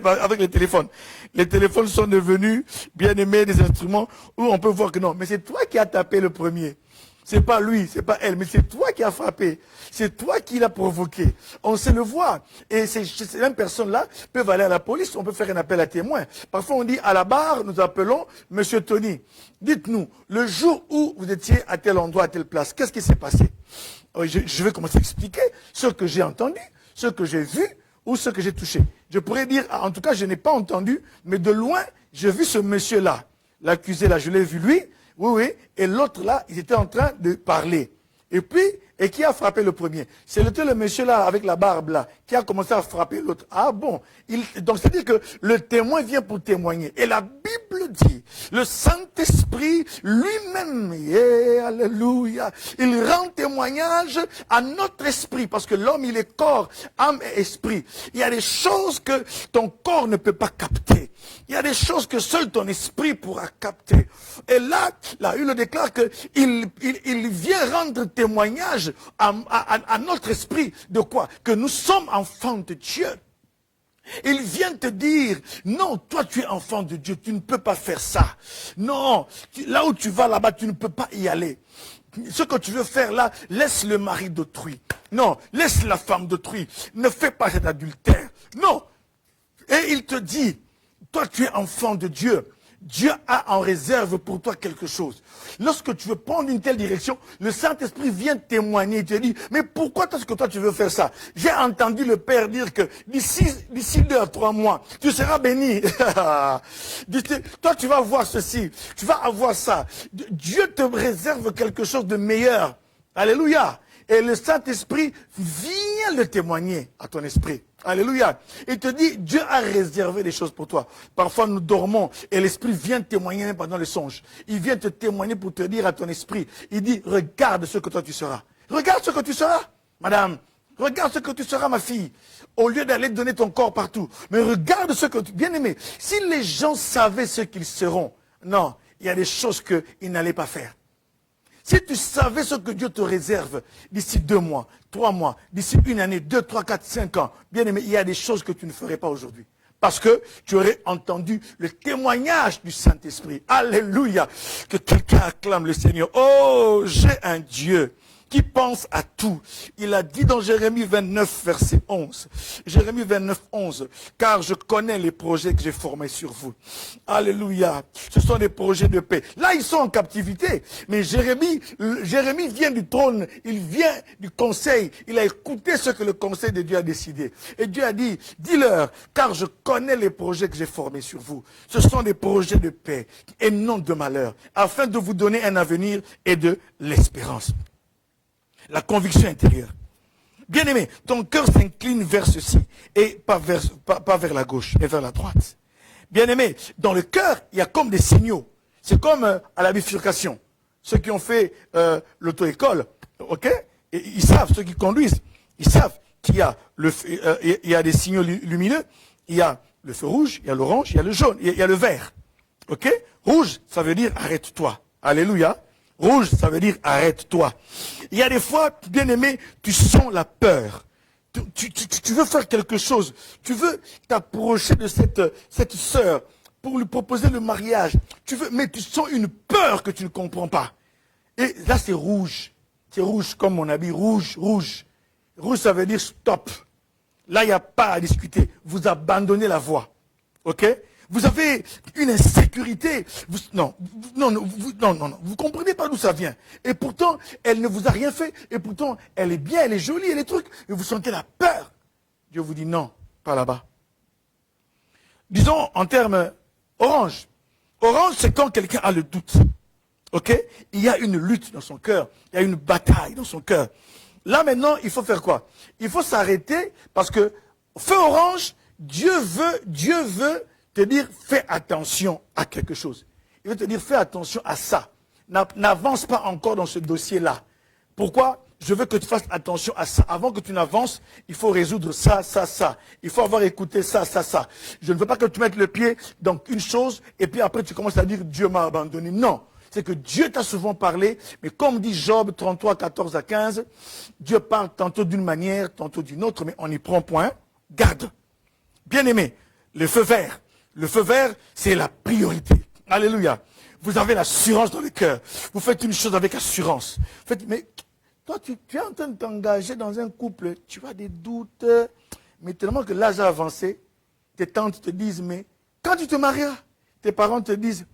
Speaker 1: Avec les téléphones. Les téléphones sont devenus, bien aimés, des instruments où on peut voir que non. Mais c'est toi qui as tapé le premier. C'est pas lui, c'est pas elle, mais c'est toi qui as frappé. C'est toi qui l'as provoqué. On sait le voir. Et ces mêmes personnes-là peuvent aller à la police, on peut faire un appel à témoins. Parfois on dit à la barre, nous appelons Monsieur Tony. Dites-nous, le jour où vous étiez à tel endroit, à telle place, qu'est-ce qui s'est passé? Je vais commencer à expliquer ce que j'ai entendu, ce que j'ai vu ou ce que j'ai touché. Je pourrais dire, en tout cas, je n'ai pas entendu, mais de loin, j'ai vu ce monsieur-là. L'accusé là, je l'ai vu lui. Oui, et l'autre là, ils étaient en train de parler. Et puis, et qui a frappé le premier? C'est le monsieur là, avec la barbe là, qui a commencé à frapper l'autre. Ah bon? Donc c'est-à-dire que le témoin vient pour témoigner. Et la Bible dit, le Saint-Esprit lui-même, alléluia, il rend témoignage à notre esprit, parce que l'homme, il est corps, âme et esprit. Il y a des choses que ton corps ne peut pas capter. Il y a des choses que seul ton esprit pourra capter. Et là, il le déclare qu'il vient rendre témoignage à notre esprit de quoi? Que nous sommes enfants de Dieu. Il vient te dire, non, toi tu es enfant de Dieu, tu ne peux pas faire ça. Non, là où tu vas là-bas, tu ne peux pas y aller. Ce que tu veux faire là, laisse le mari d'autrui. Non, laisse la femme d'autrui. Ne fais pas cet adultère. Non. Et il te dit, toi tu es enfant de Dieu. Dieu a en réserve pour toi quelque chose. Lorsque tu veux prendre une telle direction, le Saint-Esprit vient témoigner et te dit, mais pourquoi est-ce que toi tu veux faire ça? J'ai entendu le Père dire que d'ici 2 à 3 mois, tu seras béni. Toi tu vas voir ceci, tu vas avoir ça. Dieu te réserve quelque chose de meilleur. Alléluia. Et le Saint-Esprit vient le témoigner à ton esprit. Alléluia. Il te dit, Dieu a réservé des choses pour toi. Parfois nous dormons et l'Esprit vient témoigner même pendant le songe. Il vient te témoigner pour te dire à ton esprit. Il dit, regarde ce que toi tu seras. Regarde ce que tu seras, madame. Regarde ce que tu seras, ma fille. Au lieu d'aller donner ton corps partout. Mais regarde ce que tu... Bien-aimé, si les gens savaient ce qu'ils seront, non, il y a des choses qu'ils n'allaient pas faire. Si tu savais ce que Dieu te réserve d'ici 2 mois, 3 mois, d'ici 1 année, 2, 3, 4, 5 ans, bien aimé, il y a des choses que tu ne ferais pas aujourd'hui. Parce que tu aurais entendu le témoignage du Saint-Esprit. Alléluia. Que quelqu'un acclame le Seigneur. Oh, j'ai un Dieu qui pense à tout. Il a dit dans Jérémie 29, verset 11. Jérémie 29, 11. Car je connais les projets que j'ai formés sur vous. Alléluia. Ce sont des projets de paix. Là, ils sont en captivité. Mais Jérémie vient du trône. Il vient du conseil. Il a écouté ce que le conseil de Dieu a décidé. Et Dieu a dit, dis-leur, car je connais les projets que j'ai formés sur vous. Ce sont des projets de paix et non de malheur, afin de vous donner un avenir et de l'espérance. La conviction intérieure. Bien-aimé, ton cœur s'incline vers ceci et pas vers la gauche, mais vers la droite. Bien-aimé, dans le cœur, il y a comme des signaux. C'est comme à la bifurcation. Ceux qui ont fait l'auto-école, ok, et ils savent, ceux qui conduisent, ils savent qu'il y a, il y a des signaux lumineux, il y a le feu rouge, il y a l'orange, il y a le jaune, il y a le vert. Ok? Rouge, ça veut dire arrête-toi. Alléluia. Rouge, ça veut dire arrête-toi. Il y a des fois, bien-aimé, tu sens la peur. Tu veux faire quelque chose. Tu veux t'approcher de cette sœur pour lui proposer le mariage. Mais tu sens une peur que tu ne comprends pas. Et là, c'est rouge. C'est rouge comme mon habit. Rouge, rouge. Rouge, ça veut dire stop. Là, il n'y a pas à discuter. Vous abandonnez la voie. OK? Vous avez une insécurité. Non. Vous comprenez pas d'où ça vient. Et pourtant, elle ne vous a rien fait. Et pourtant, elle est bien, elle est jolie, elle est truc. Et vous sentez la peur. Dieu vous dit non, pas là-bas. Disons en termes orange. Orange, c'est quand quelqu'un a le doute. Ok? Il y a une lutte dans son cœur. Il y a une bataille dans son cœur. Là maintenant, il faut faire quoi? Il faut s'arrêter parce que feu orange, Dieu veut te dire, fais attention à quelque chose. Il veut te dire, fais attention à ça. N'avance pas encore dans ce dossier-là. Pourquoi? Je veux que tu fasses attention à ça. Avant que tu n'avances, il faut résoudre ça, ça, ça. Il faut avoir écouté ça, ça, ça. Je ne veux pas que tu mettes le pied dans une chose et puis après tu commences à dire, Dieu m'a abandonné. Non. C'est que Dieu t'a souvent parlé, mais comme dit Job 33, 14 à 15, Dieu parle tantôt d'une manière, tantôt d'une autre, mais on n'y prend point garde. Bien aimé, le feu vert. Le feu vert, c'est la priorité. Alléluia. Vous avez l'assurance dans le cœur. Vous faites une chose avec assurance. Mais toi, tu es en train de t'engager dans un couple. Tu as des doutes. Mais tellement que l'âge a avancé, tes tantes te disent, mais quand tu te marieras, tes parents te disent,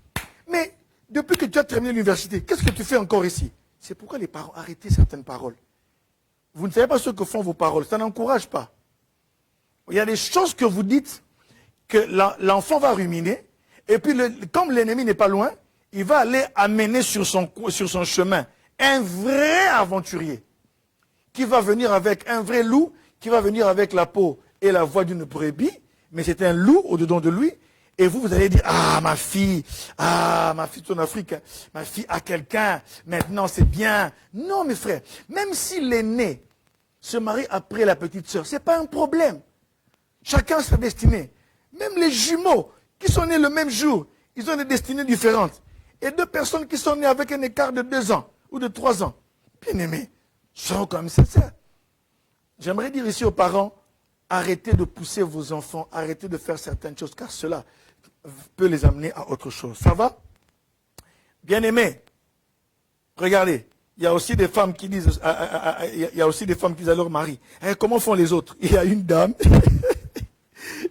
Speaker 1: mais depuis que tu as terminé l'université, qu'est-ce que tu fais encore ici? C'est pourquoi les parents arrêtez certaines paroles. Vous ne savez pas ce que font vos paroles. Ça n'encourage pas. Il y a des choses que vous dites que l'enfant va ruminer, et puis comme l'ennemi n'est pas loin, il va aller amener sur son chemin un vrai aventurier, qui va venir avec un vrai loup, qui va venir avec la peau et la voix d'une brebis, mais c'est un loup au-dedans de lui, et vous allez dire, ah ma fille, ton Afrique, ma fille a quelqu'un, maintenant c'est bien. Non mes frères, même si l'aîné se marie après la petite sœur, c'est pas un problème. Chacun sa destinée. Même les jumeaux qui sont nés le même jour, ils ont des destinées différentes. Et 2 personnes qui sont nées avec un écart de 2 ans ou de 3 ans, bien aimés, seront quand même sincères. J'aimerais dire ici aux parents, arrêtez de pousser vos enfants, arrêtez de faire certaines choses, car cela peut les amener à autre chose. Ça va? Bien aimés, regardez, il y a aussi des femmes qui disent, à leur mari, comment font les autres? Il y a une dame,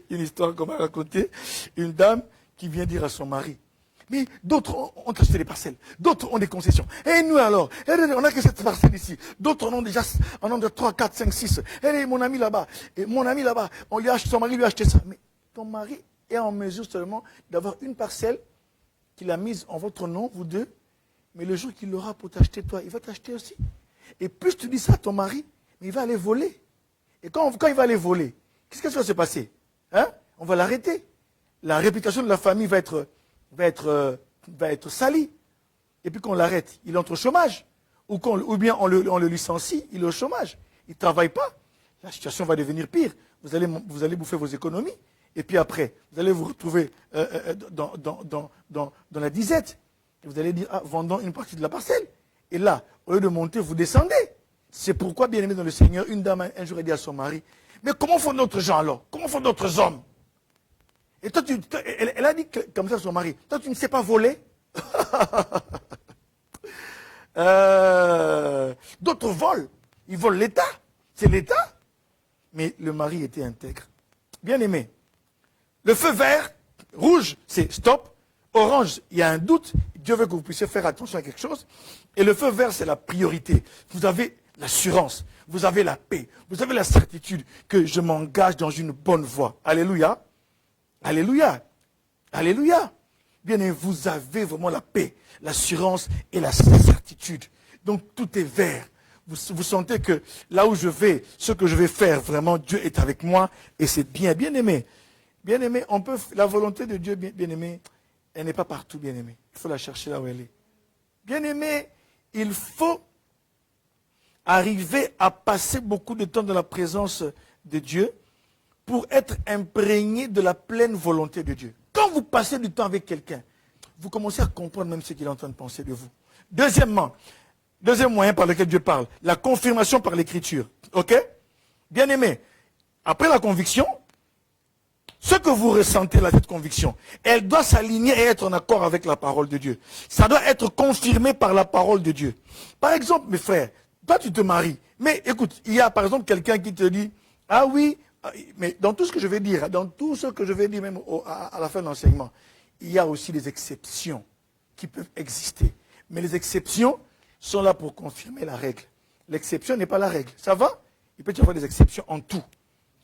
Speaker 1: une histoire qu'on m'a racontée, une dame qui vient dire à son mari, Mais d'autres ont acheté des parcelles. D'autres ont des concessions. Et nous alors, on n'a que cette parcelle ici. D'autres en ont déjà en ont de 3, 4, 5, 6. Et mon ami là-bas, on lui a acheté, son mari lui a acheté ça. Mais ton mari est en mesure seulement d'avoir une parcelle qu'il a mise en votre nom, vous deux. Mais le jour qu'il l'aura pour t'acheter toi, il va t'acheter aussi. Et plus tu dis ça à ton mari, mais il va aller voler. Et quand il va aller voler, qu'est-ce qui va se passer? Hein? On va l'arrêter. La réputation de la famille va être salie. Et puis qu'on l'arrête, il entre au chômage. Ou bien on le licencie, il est au chômage. Il ne travaille pas. La situation va devenir pire. Vous allez bouffer vos économies. Et puis après, vous allez vous retrouver dans la disette. Et vous allez dire, ah, vendons une partie de la parcelle. Et là, au lieu de monter, vous descendez. C'est pourquoi, bien aimé dans le Seigneur, une dame un jour a dit à son mari, mais comment font d'autres gens alors? Comment font d'autres hommes? Et toi, elle a dit comme ça à son mari, toi tu ne sais pas voler? D'autres volent. Ils volent l'État. C'est l'État. Mais le mari était intègre. Bien aimé. Le feu vert, rouge, c'est stop. Orange, il y a un doute. Dieu veut que vous puissiez faire attention à quelque chose. Et le feu vert, c'est la priorité. Vous avez l'assurance. Vous avez la paix. Vous avez la certitude que je m'engage dans une bonne voie. Alléluia. Alléluia. Alléluia. Bien aimé, vous avez vraiment la paix, l'assurance et la certitude. Donc tout est vert. Vous sentez que là où je vais, ce que je vais faire, vraiment, Dieu est avec moi et c'est bien. Bien aimé. Bien aimé, la volonté de Dieu, bien aimé, elle n'est pas partout, bien aimé. Il faut la chercher là où elle est. Bien aimé, il faut arriver à passer beaucoup de temps dans la présence de Dieu pour être imprégné de la pleine volonté de Dieu. Quand vous passez du temps avec quelqu'un, vous commencez à comprendre même ce qu'il est en train de penser de vous. Deuxième moyen par lequel Dieu parle, la confirmation par l'écriture. Ok? Bien aimé, après la conviction, ce que vous ressentez là, cette conviction, elle doit s'aligner et être en accord avec la parole de Dieu. Ça doit être confirmé par la parole de Dieu. Par exemple, mes frères, toi tu te maries, mais écoute, il y a par exemple quelqu'un qui te dit, ah oui, mais dans tout ce que je vais dire, même à la fin de l'enseignement, il y a aussi des exceptions qui peuvent exister. Mais les exceptions sont là pour confirmer la règle. L'exception n'est pas la règle. Ça va? Il peut y avoir des exceptions en tout.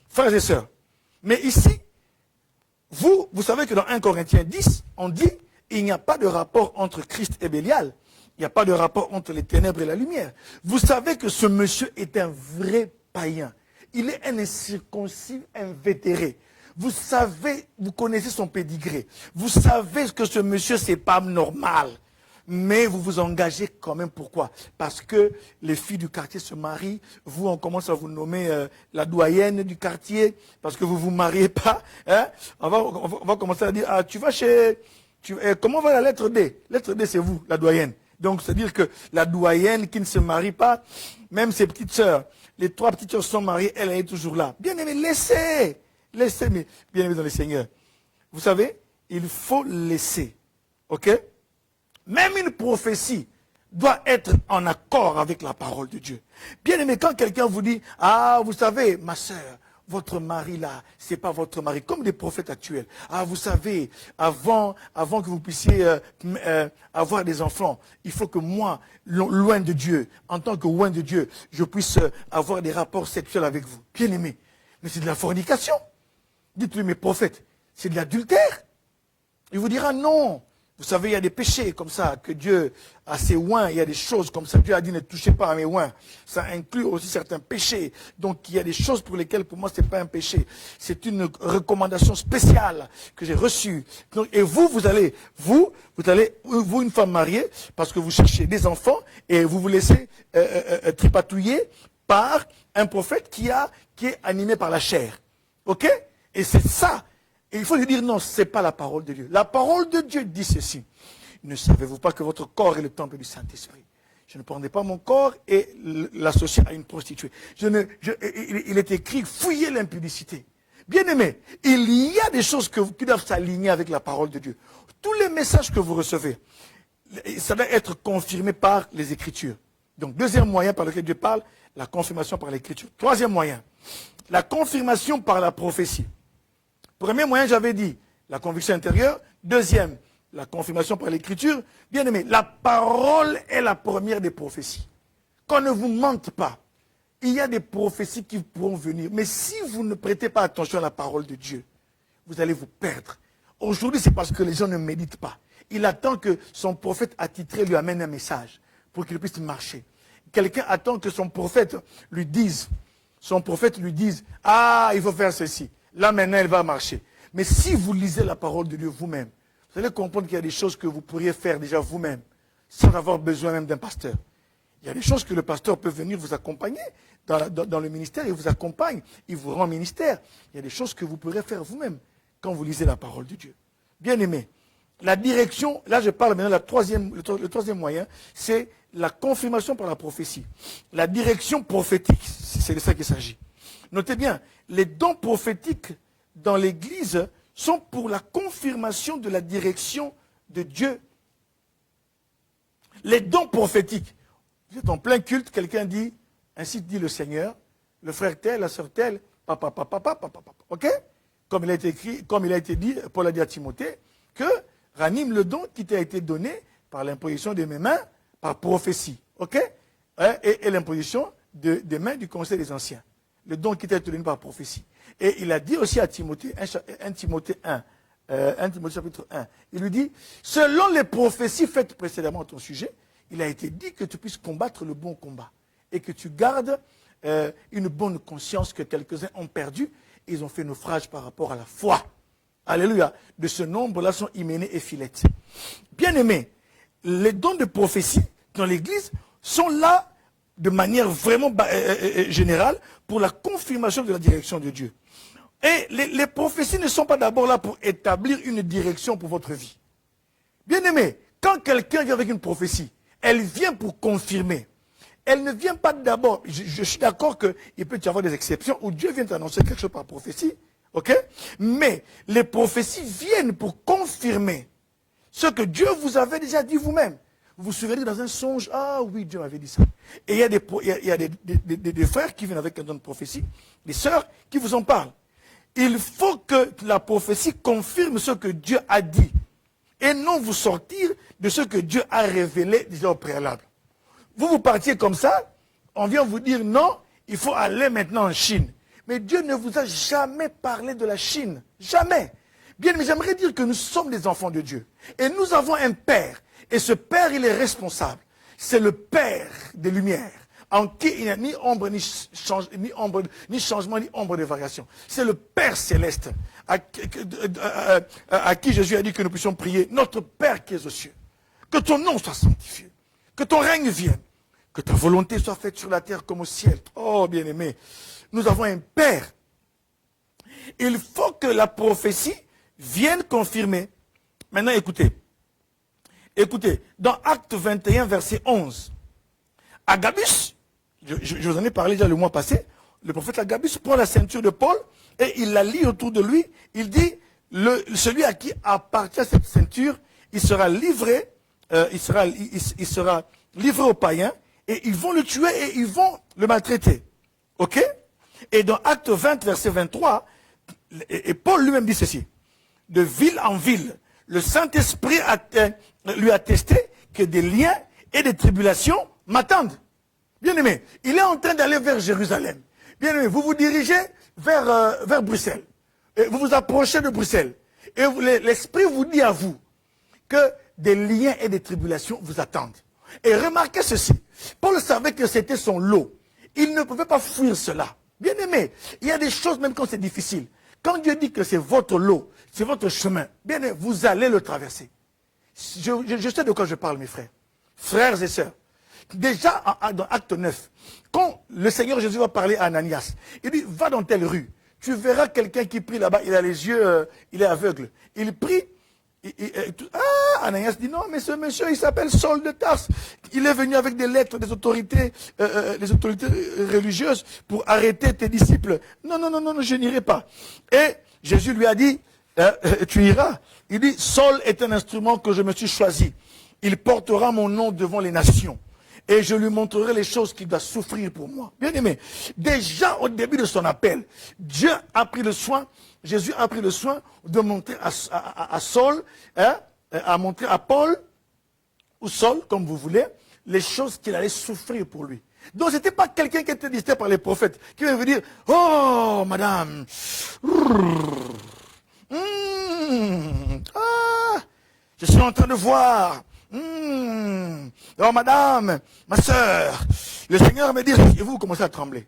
Speaker 1: Frères et sœurs. Mais ici, vous savez que dans 1 Corinthiens 10, on dit, il n'y a pas de rapport entre Christ et Bélial. Il n'y a pas de rapport entre les ténèbres et la lumière. Vous savez que ce monsieur est un vrai païen. Il est un incirconcis invétéré. Vous savez, vous connaissez son pédigré. Vous savez que ce monsieur, c'est pas normal. Mais vous vous engagez quand même. Pourquoi? Parce que les filles du quartier se marient. Vous, on commence à vous nommer la doyenne du quartier. Parce que vous ne vous mariez pas. Hein? On va commencer à dire, ah, tu vas chez... comment va la lettre D? Lettre D, c'est vous, la doyenne. Donc, c'est-à-dire que la doyenne qui ne se marie pas, même ses petites sœurs, les 3 petites sœurs sont mariées, elle est toujours là. Bien aimé, laissez, mais bien aimé dans le Seigneur. Vous savez, il faut laisser. Ok? Même une prophétie doit être en accord avec la parole de Dieu. Bien aimé, quand quelqu'un vous dit, ah, vous savez, ma sœur, votre mari là, c'est pas votre mari, comme les prophètes actuels. Ah, vous savez, avant que vous puissiez avoir des enfants, il faut que moi, loin de Dieu, en tant que loin de Dieu, je puisse avoir des rapports sexuels avec vous. Bien aimé, mais c'est de la fornication. Dites-lui, mes prophètes, c'est de l'adultère. Il vous dira non. Vous savez, il y a des péchés comme ça, que Dieu a ses oins, il y a des choses comme ça. Dieu a dit, ne touchez pas à mes oins. Ça inclut aussi certains péchés. Donc, il y a des choses pour lesquelles, pour moi, ce n'est pas un péché. C'est une recommandation spéciale que j'ai reçue. Donc, et vous allez, une femme mariée, parce que vous cherchez des enfants, et vous vous laissez tripatouiller par un prophète qui est animé par la chair. Ok? Et c'est ça. Et il faut lui dire non, ce n'est pas la parole de Dieu. La parole de Dieu dit ceci. Ne savez-vous pas que votre corps est le temple du Saint-Esprit? Je ne prendrai pas mon corps et l'associer à une prostituée. Il est écrit, fouillez l'impudicité. Bien aimé, il y a des choses qui doivent s'aligner avec la parole de Dieu. Tous les messages que vous recevez, ça doit être confirmé par les Écritures. Donc, deuxième moyen par lequel Dieu parle, la confirmation par l'Écriture. Troisième moyen, la confirmation par la prophétie. Premier moyen, j'avais dit, la conviction intérieure. Deuxième, la confirmation par l'écriture. Bien aimé, la parole est la première des prophéties. Qu'on ne vous mente pas. Il y a des prophéties qui pourront venir. Mais si vous ne prêtez pas attention à la parole de Dieu, vous allez vous perdre. Aujourd'hui, c'est parce que les gens ne méditent pas. Il attend que son prophète attitré lui amène un message pour qu'il puisse marcher. Quelqu'un attend que son prophète lui dise, ah, il faut faire ceci. Là, maintenant, elle va marcher. Mais si vous lisez la parole de Dieu vous-même, vous allez comprendre qu'il y a des choses que vous pourriez faire déjà vous-même, sans avoir besoin même d'un pasteur. Il y a des choses que le pasteur peut venir vous accompagner dans le ministère, il vous accompagne, il vous rend ministère. Il y a des choses que vous pourrez faire vous-même quand vous lisez la parole de Dieu. Bien aimé, la direction, là je parle maintenant, le troisième moyen, c'est la confirmation par la prophétie. La direction prophétique, c'est de ça qu'il s'agit. Notez bien, les dons prophétiques dans l'Église sont pour la confirmation de la direction de Dieu. Les dons prophétiques. Vous êtes en plein culte, quelqu'un dit, ainsi dit le Seigneur, le frère tel, la sœur telle, papa, ok? Comme il a été écrit, comme il a été dit, Paul a dit à Timothée, que ranime le don qui t'a été donné par l'imposition de mes mains, par prophétie, ok? Et l'imposition des mains du conseil des anciens. Le don qui t'a été donné par prophétie. Et il a dit aussi à Timothée, 1 Timothée 1, 1 Timothée chapitre 1, il lui dit, selon les prophéties faites précédemment à ton sujet, il a été dit que tu puisses combattre le bon combat et que tu gardes une bonne conscience que quelques-uns ont perdu. Ils ont fait naufrage par rapport à la foi. Alléluia. De ce nombre-là sont Hyménée et Philette. Bien aimés, les dons de prophétie dans l'Église sont là de manière vraiment générale pour la confirmation de la direction de Dieu. Et les prophéties ne sont pas d'abord là pour établir une direction pour votre vie. Bien aimé, quand quelqu'un vient avec une prophétie, elle vient pour confirmer. Elle ne vient pas d'abord, je suis d'accord qu'il peut y avoir des exceptions où Dieu vient annoncer quelque chose par prophétie, ok? Mais les prophéties viennent pour confirmer ce que Dieu vous avait déjà dit vous-même. Vous vous souvenez dans un songe, ah oui, Dieu m'avait dit ça. Et il y a des frères qui viennent avec un don de prophétie, des sœurs qui vous en parlent. Il faut que la prophétie confirme ce que Dieu a dit. Et non vous sortir de ce que Dieu a révélé déjà au préalable. Vous partiez comme ça, on vient vous dire non, il faut aller maintenant en Chine. Mais Dieu ne vous a jamais parlé de la Chine. Jamais. Bien, mais j'aimerais dire que nous sommes des enfants de Dieu. Et nous avons un Père. Et ce Père, il est responsable. C'est le Père des Lumières, en qui il n'y a ni ombre, ni changement, ni ombre de variation. C'est le Père céleste, à qui Jésus a dit que nous puissions prier, notre Père qui est aux cieux. Que ton nom soit sanctifié. Que ton règne vienne. Que ta volonté soit faite sur la terre comme au ciel. Oh, bien-aimé, nous avons un Père. Il faut que la prophétie vienne confirmer. Maintenant, écoutez. Écoutez, dans Acte 21, verset 11, Agabus, je vous en ai parlé déjà le mois passé, le prophète Agabus prend la ceinture de Paul et il la lie autour de lui. Il dit, celui à qui appartient cette ceinture, il sera livré, il sera livré aux païens et ils vont le tuer et ils vont le maltraiter. Ok? Et dans Acte 20, verset 23, et Paul lui-même dit ceci, de ville en ville, le Saint-Esprit lui a attesté que des liens et des tribulations m'attendent. Bien-aimé, il est en train d'aller vers Jérusalem. Bien-aimé, vous vous dirigez vers Bruxelles. Et vous vous approchez de Bruxelles. Et l'Esprit vous dit à vous que des liens et des tribulations vous attendent. Et remarquez ceci. Paul savait que c'était son lot. Il ne pouvait pas fuir cela. Bien-aimé, il y a des choses même quand c'est difficile. Quand Dieu dit que c'est votre lot, c'est votre chemin, bien aimé, vous allez le traverser. Je sais de quoi je parle, mes frères. Frères et sœurs. Déjà, dans Acte 9, quand le Seigneur Jésus va parler à Ananias, il dit, va dans telle rue. Tu verras quelqu'un qui prie là-bas, il a les yeux, il est aveugle. Il prie. Ananias dit, non, mais ce monsieur, il s'appelle Saul de Tarse. Il est venu avec des lettres des autorités religieuses pour arrêter tes disciples. Non, je n'irai pas. Et Jésus lui a dit, tu iras. Il dit, Saul est un instrument que je me suis choisi. Il portera mon nom devant les nations. Et je lui montrerai les choses qu'il doit souffrir pour moi. Bien aimé, déjà au début de son appel, Dieu a pris le soin, Jésus a pris le soin de montrer à Saul a montré à Paul, ou Saul, comme vous voulez, les choses qu'il allait souffrir pour lui. Donc, ce n'était pas quelqu'un qui était distrait par les prophètes, qui venait vous dire, oh, madame, je suis en train de voir, oh, madame, ma soeur, le Seigneur me dit, et vous commencez à trembler.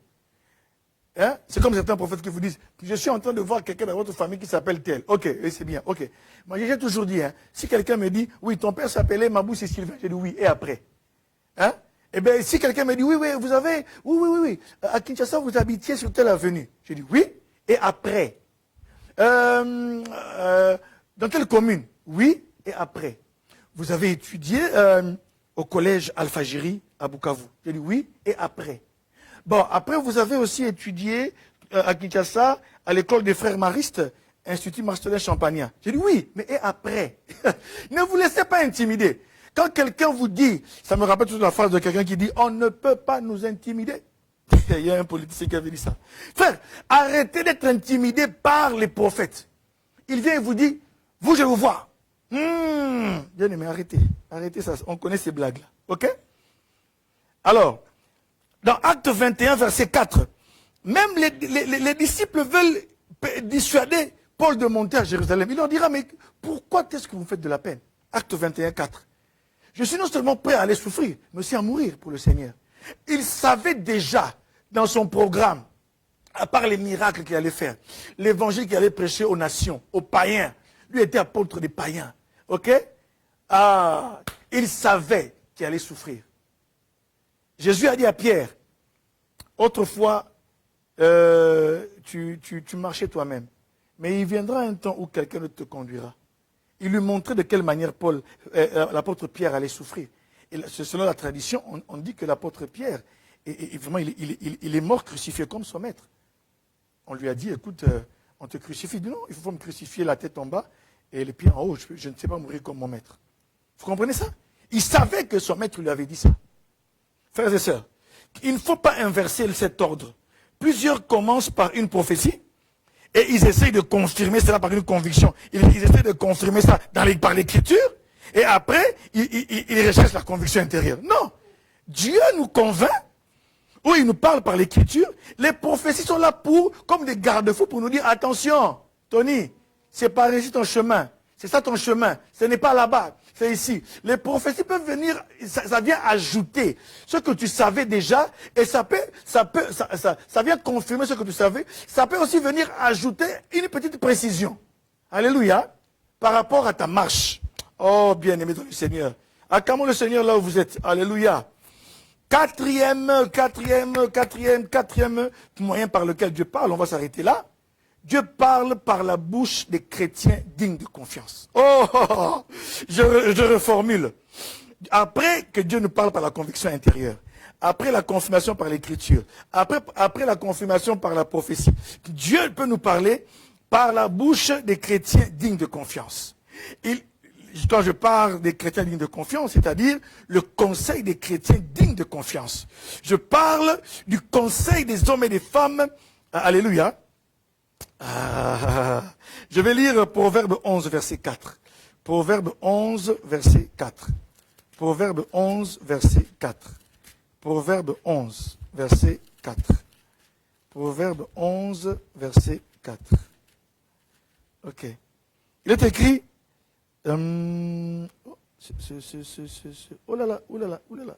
Speaker 1: Hein? C'est comme certains prophètes qui vous disent, je suis en train de voir quelqu'un dans votre famille qui s'appelle tel. Ok, c'est bien, ok. Moi, j'ai toujours dit, hein, si quelqu'un me dit, oui, ton père s'appelait Mabou et Sylvain, j'ai dit oui, et après. Hein? Eh bien, si quelqu'un me dit, oui, vous avez, oui, à Kinshasa, vous habitiez sur telle avenue. J'ai dit oui, et après. Dans quelle commune? Oui, et après. Vous avez étudié au collège Alphagiri à Bukavu. J'ai dit oui, et après. Bon, après, vous avez aussi étudié à Kinshasa, à l'école des frères maristes, Institut Marcelin Champagnat. J'ai dit oui, mais et après? Ne vous laissez pas intimider. Quand quelqu'un vous dit, ça me rappelle toujours la phrase de quelqu'un qui dit, on ne peut pas nous intimider. Il y a un politicien qui avait dit ça. Frère, arrêtez d'être intimidé par les prophètes. Il vient et vous dit, vous, je vous vois. Bien aimé, arrêtez ça. On connaît ces blagues-là. Ok? Alors, dans Acte 21, verset 4, même les disciples veulent dissuader Paul de monter à Jérusalem. Il leur dira, mais pourquoi est-ce que vous faites de la peine? Acte 21, 4. Je suis non seulement prêt à aller souffrir, mais aussi à mourir pour le Seigneur. Il savait déjà dans son programme, à part les miracles qu'il allait faire, l'évangile qu'il allait prêcher aux nations, aux païens. Lui était apôtre des païens. Ok? Il savait qu'il allait souffrir. Jésus a dit à Pierre, autrefois, tu marchais toi-même. Mais il viendra un temps où quelqu'un te conduira. Il lui montrait de quelle manière l'apôtre Pierre allait souffrir. Et selon la tradition, on dit que l'apôtre Pierre, vraiment, il est mort crucifié comme son maître. On lui a dit, écoute, on te crucifie. Il dit non, il faut me crucifier la tête en bas et les pieds en haut. Je ne sais pas mourir comme mon maître. Vous comprenez ça? Il savait que son maître lui avait dit ça. Frères et sœurs, il ne faut pas inverser cet ordre. Plusieurs commencent par une prophétie et ils essayent de confirmer cela par une conviction. Ils essayent de confirmer ça par l'écriture et après, ils recherchent la conviction intérieure. Non, Dieu nous convainc ou il nous parle par l'écriture. Les prophéties sont là comme des garde-fous pour nous dire, attention, Tony, c'est par ici ton chemin. C'est ça ton chemin. Ce n'est pas là-bas. C'est ici. Les prophéties peuvent venir, ça vient ajouter ce que tu savais déjà et ça vient confirmer ce que tu savais. Ça peut aussi venir ajouter une petite précision. Alléluia. Par rapport à ta marche. Oh, bien-aimé dans le Seigneur. Acclamons le Seigneur là où vous êtes. Alléluia. Quatrième moyen par lequel Dieu parle, on va s'arrêter là. Dieu parle par la bouche des chrétiens dignes de confiance. Oh, je reformule. Après que Dieu nous parle par la conviction intérieure, après la confirmation par l'écriture, après la confirmation par la prophétie, Dieu peut nous parler par la bouche des chrétiens dignes de confiance. Quand je parle des chrétiens dignes de confiance, c'est-à-dire le conseil des chrétiens dignes de confiance. Je parle du conseil des hommes et des femmes. Alléluia. Je vais lire Proverbe 11, verset 4. Proverbe 11, verset 4. Proverbe 11, verset 4. Proverbe 11, verset 4. Proverbe 11, verset 4. Ok. Il est écrit... oh là là, oh là là, oh là là.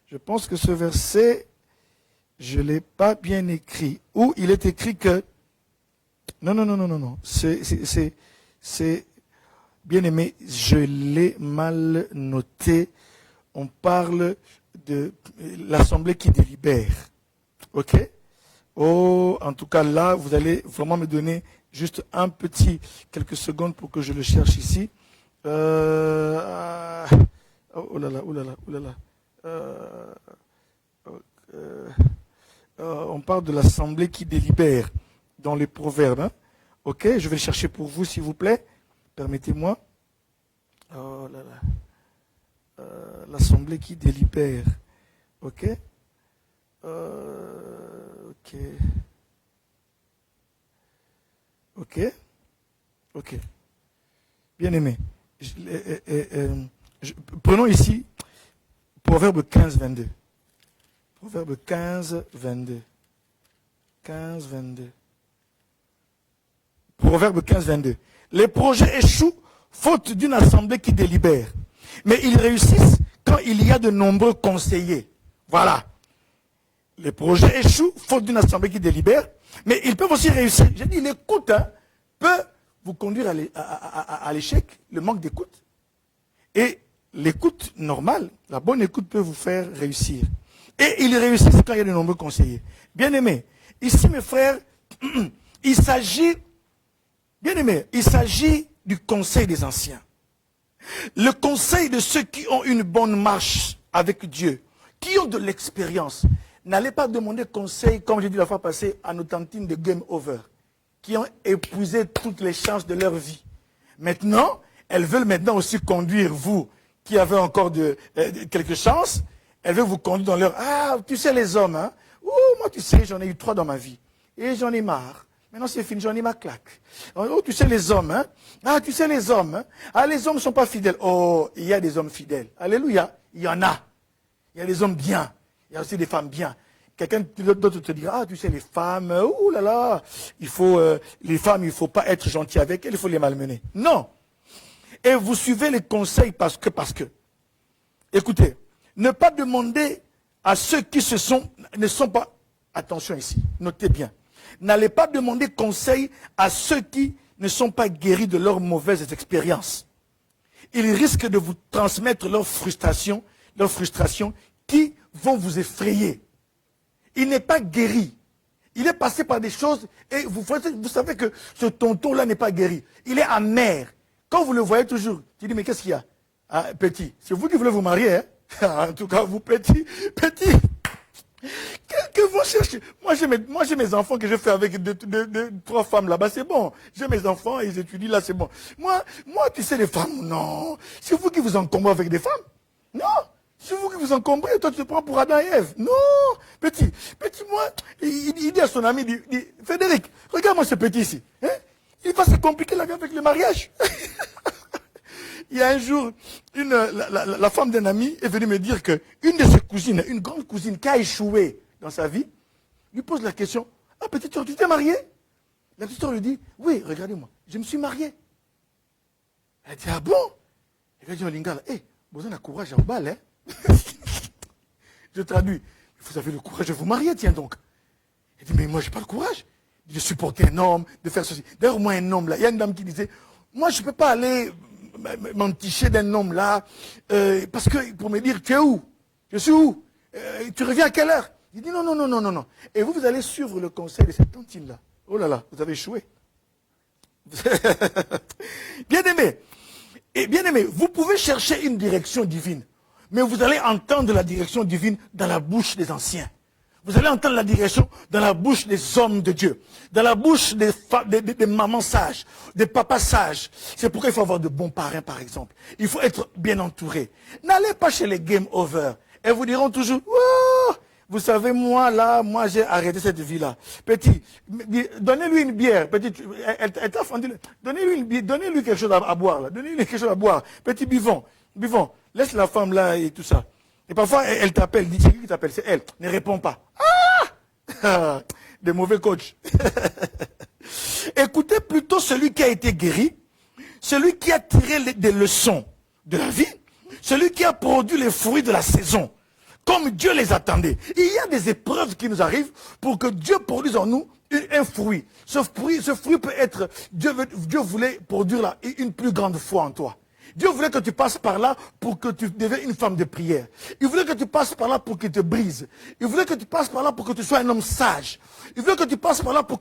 Speaker 1: Je pense que ce verset, je ne l'ai pas bien écrit. Ou il est écrit que... Non. C'est bien aimé, je l'ai mal noté. On parle de l'assemblée qui délibère. Ok? Oh, en tout cas là, vous allez vraiment me donner juste quelques secondes pour que je le cherche ici. Oh là là. On parle de l'assemblée qui délibère dans les proverbes. Hein? Ok, je vais le chercher pour vous, s'il vous plaît. Permettez-moi. Oh là là. L'assemblée qui délibère. Ok. Ok. Bien aimé. Prenons ici Proverbe 15, 22. Proverbe 15, 22. 15, 22. Proverbe 15, 22. Les projets échouent faute d'une assemblée qui délibère. Mais ils réussissent quand il y a de nombreux conseillers. Voilà. Les projets échouent faute d'une assemblée qui délibère. Mais ils peuvent aussi réussir. J'ai dit, l'écoute peut vous conduire à l'échec, le manque d'écoute. Et l'écoute normale, la bonne écoute peut vous faire réussir. Et ils réussissent quand il y a de nombreux conseillers. Bien aimé, ici mes frères, il s'agit du conseil des anciens. Le conseil de ceux qui ont une bonne marche avec Dieu, qui ont de l'expérience. N'allez pas demander conseil, comme j'ai dit la fois passée, à nos tantines de Game Over, qui ont épuisé toutes les chances de leur vie. Maintenant, elles veulent maintenant aussi conduire vous, qui avez encore quelques chances, elles veulent vous conduire dans leur... Ah, tu sais les hommes, hein? Oh, moi tu sais, j'en ai eu 3 dans ma vie. Et j'en ai marre. Maintenant c'est fini, j'en ai ma claque. Oh, tu sais les hommes, hein? Ah, tu sais les hommes, hein? Ah, les hommes ne sont pas fidèles. Oh, il y a des hommes fidèles. Alléluia, il y en a. Il y a des hommes bien. Il y a aussi des femmes bien. Quelqu'un d'autre te dira, ah, tu sais, les femmes, oh là là, les femmes, il ne faut pas être gentil avec elles, il faut les malmener. Non. Et vous suivez les conseils parce que. Écoutez, ne pas demander à ceux qui ne sont pas, attention ici, notez bien, n'allez pas demander conseil à ceux qui ne sont pas guéris de leurs mauvaises expériences. Ils risquent de vous transmettre leurs frustrations qui vont vous effrayer. Il n'est pas guéri. Il est passé par des choses et vous savez que ce tonton-là n'est pas guéri. Il est amer. Quand vous le voyez toujours, tu dis, mais qu'est-ce qu'il y a? Ah, petit, c'est vous qui voulez vous marier, hein? En tout cas, vous, petit. Que vous cherchez? Moi, j'ai mes enfants que je fais avec 3 femmes là-bas, c'est bon. J'ai mes enfants et ils étudient là, c'est bon. Moi, tu sais, les femmes, non. C'est vous qui vous encombrez avec des femmes? Non. C'est vous qui vous encombrez, toi tu te prends pour Adam et Ève. Non, petit, moi, il dit à son ami, il dit, Frédéric, regarde-moi ce petit ici. Hein? Il va se compliquer la vie avec le mariage. Il y a un jour, la femme d'un ami est venue me dire que une de ses cousines, une grande cousine qui a échoué dans sa vie, lui pose la question, ah petite soeur, tu t'es mariée? La petite soeur lui dit, oui, regardez-moi, je me suis mariée. Elle dit, ah bon? Elle dit, Lingala, vous avez le courage à balle, hein? Je traduis. Vous avez le courage de vous marier, tiens donc. Il dit, mais moi, je n'ai pas le courage de supporter un homme, de faire ceci. D'ailleurs, moi, un homme là, il y a une dame qui disait, moi, je ne peux pas aller m'enticher d'un homme là, parce que pour me dire, tu es où? Je suis où? Tu reviens à quelle heure? Il dit, non. Et vous allez suivre le conseil de cette tantine là. Oh là là, vous avez échoué. Bien aimé, vous pouvez chercher une direction divine. Mais vous allez entendre la direction divine dans la bouche des anciens. Vous allez entendre la direction dans la bouche des hommes de Dieu. Dans la bouche des mamans sages, des papas sages. C'est pourquoi il faut avoir de bons parrains, par exemple. Il faut être bien entouré. N'allez pas chez les game over. Elles vous diront toujours, oh, vous savez, moi, j'ai arrêté cette vie-là. Petit, donnez-lui une bière. Petit, elle t'a fendu. Donnez-lui quelque chose à boire, là. Donnez-lui quelque chose à boire. Petit, buvons. Laisse la femme là et tout ça. Et parfois, elle t'appelle, dit, c'est qui t'appelle? C'est elle. Ne réponds pas. Ah! Des mauvais coachs. Écoutez plutôt celui qui a été guéri, celui qui a tiré des leçons de la vie, celui qui a produit les fruits de la saison, comme Dieu les attendait. Il y a des épreuves qui nous arrivent pour que Dieu produise en nous un fruit. Ce fruit peut être, Dieu voulait produire une plus grande foi en toi. Dieu voulait que tu passes par là pour que tu deviennes une femme de prière. Il voulait que tu passes par là pour qu'il te brise. Il voulait que tu passes par là pour que tu sois un homme sage. Il voulait que tu passes par là pour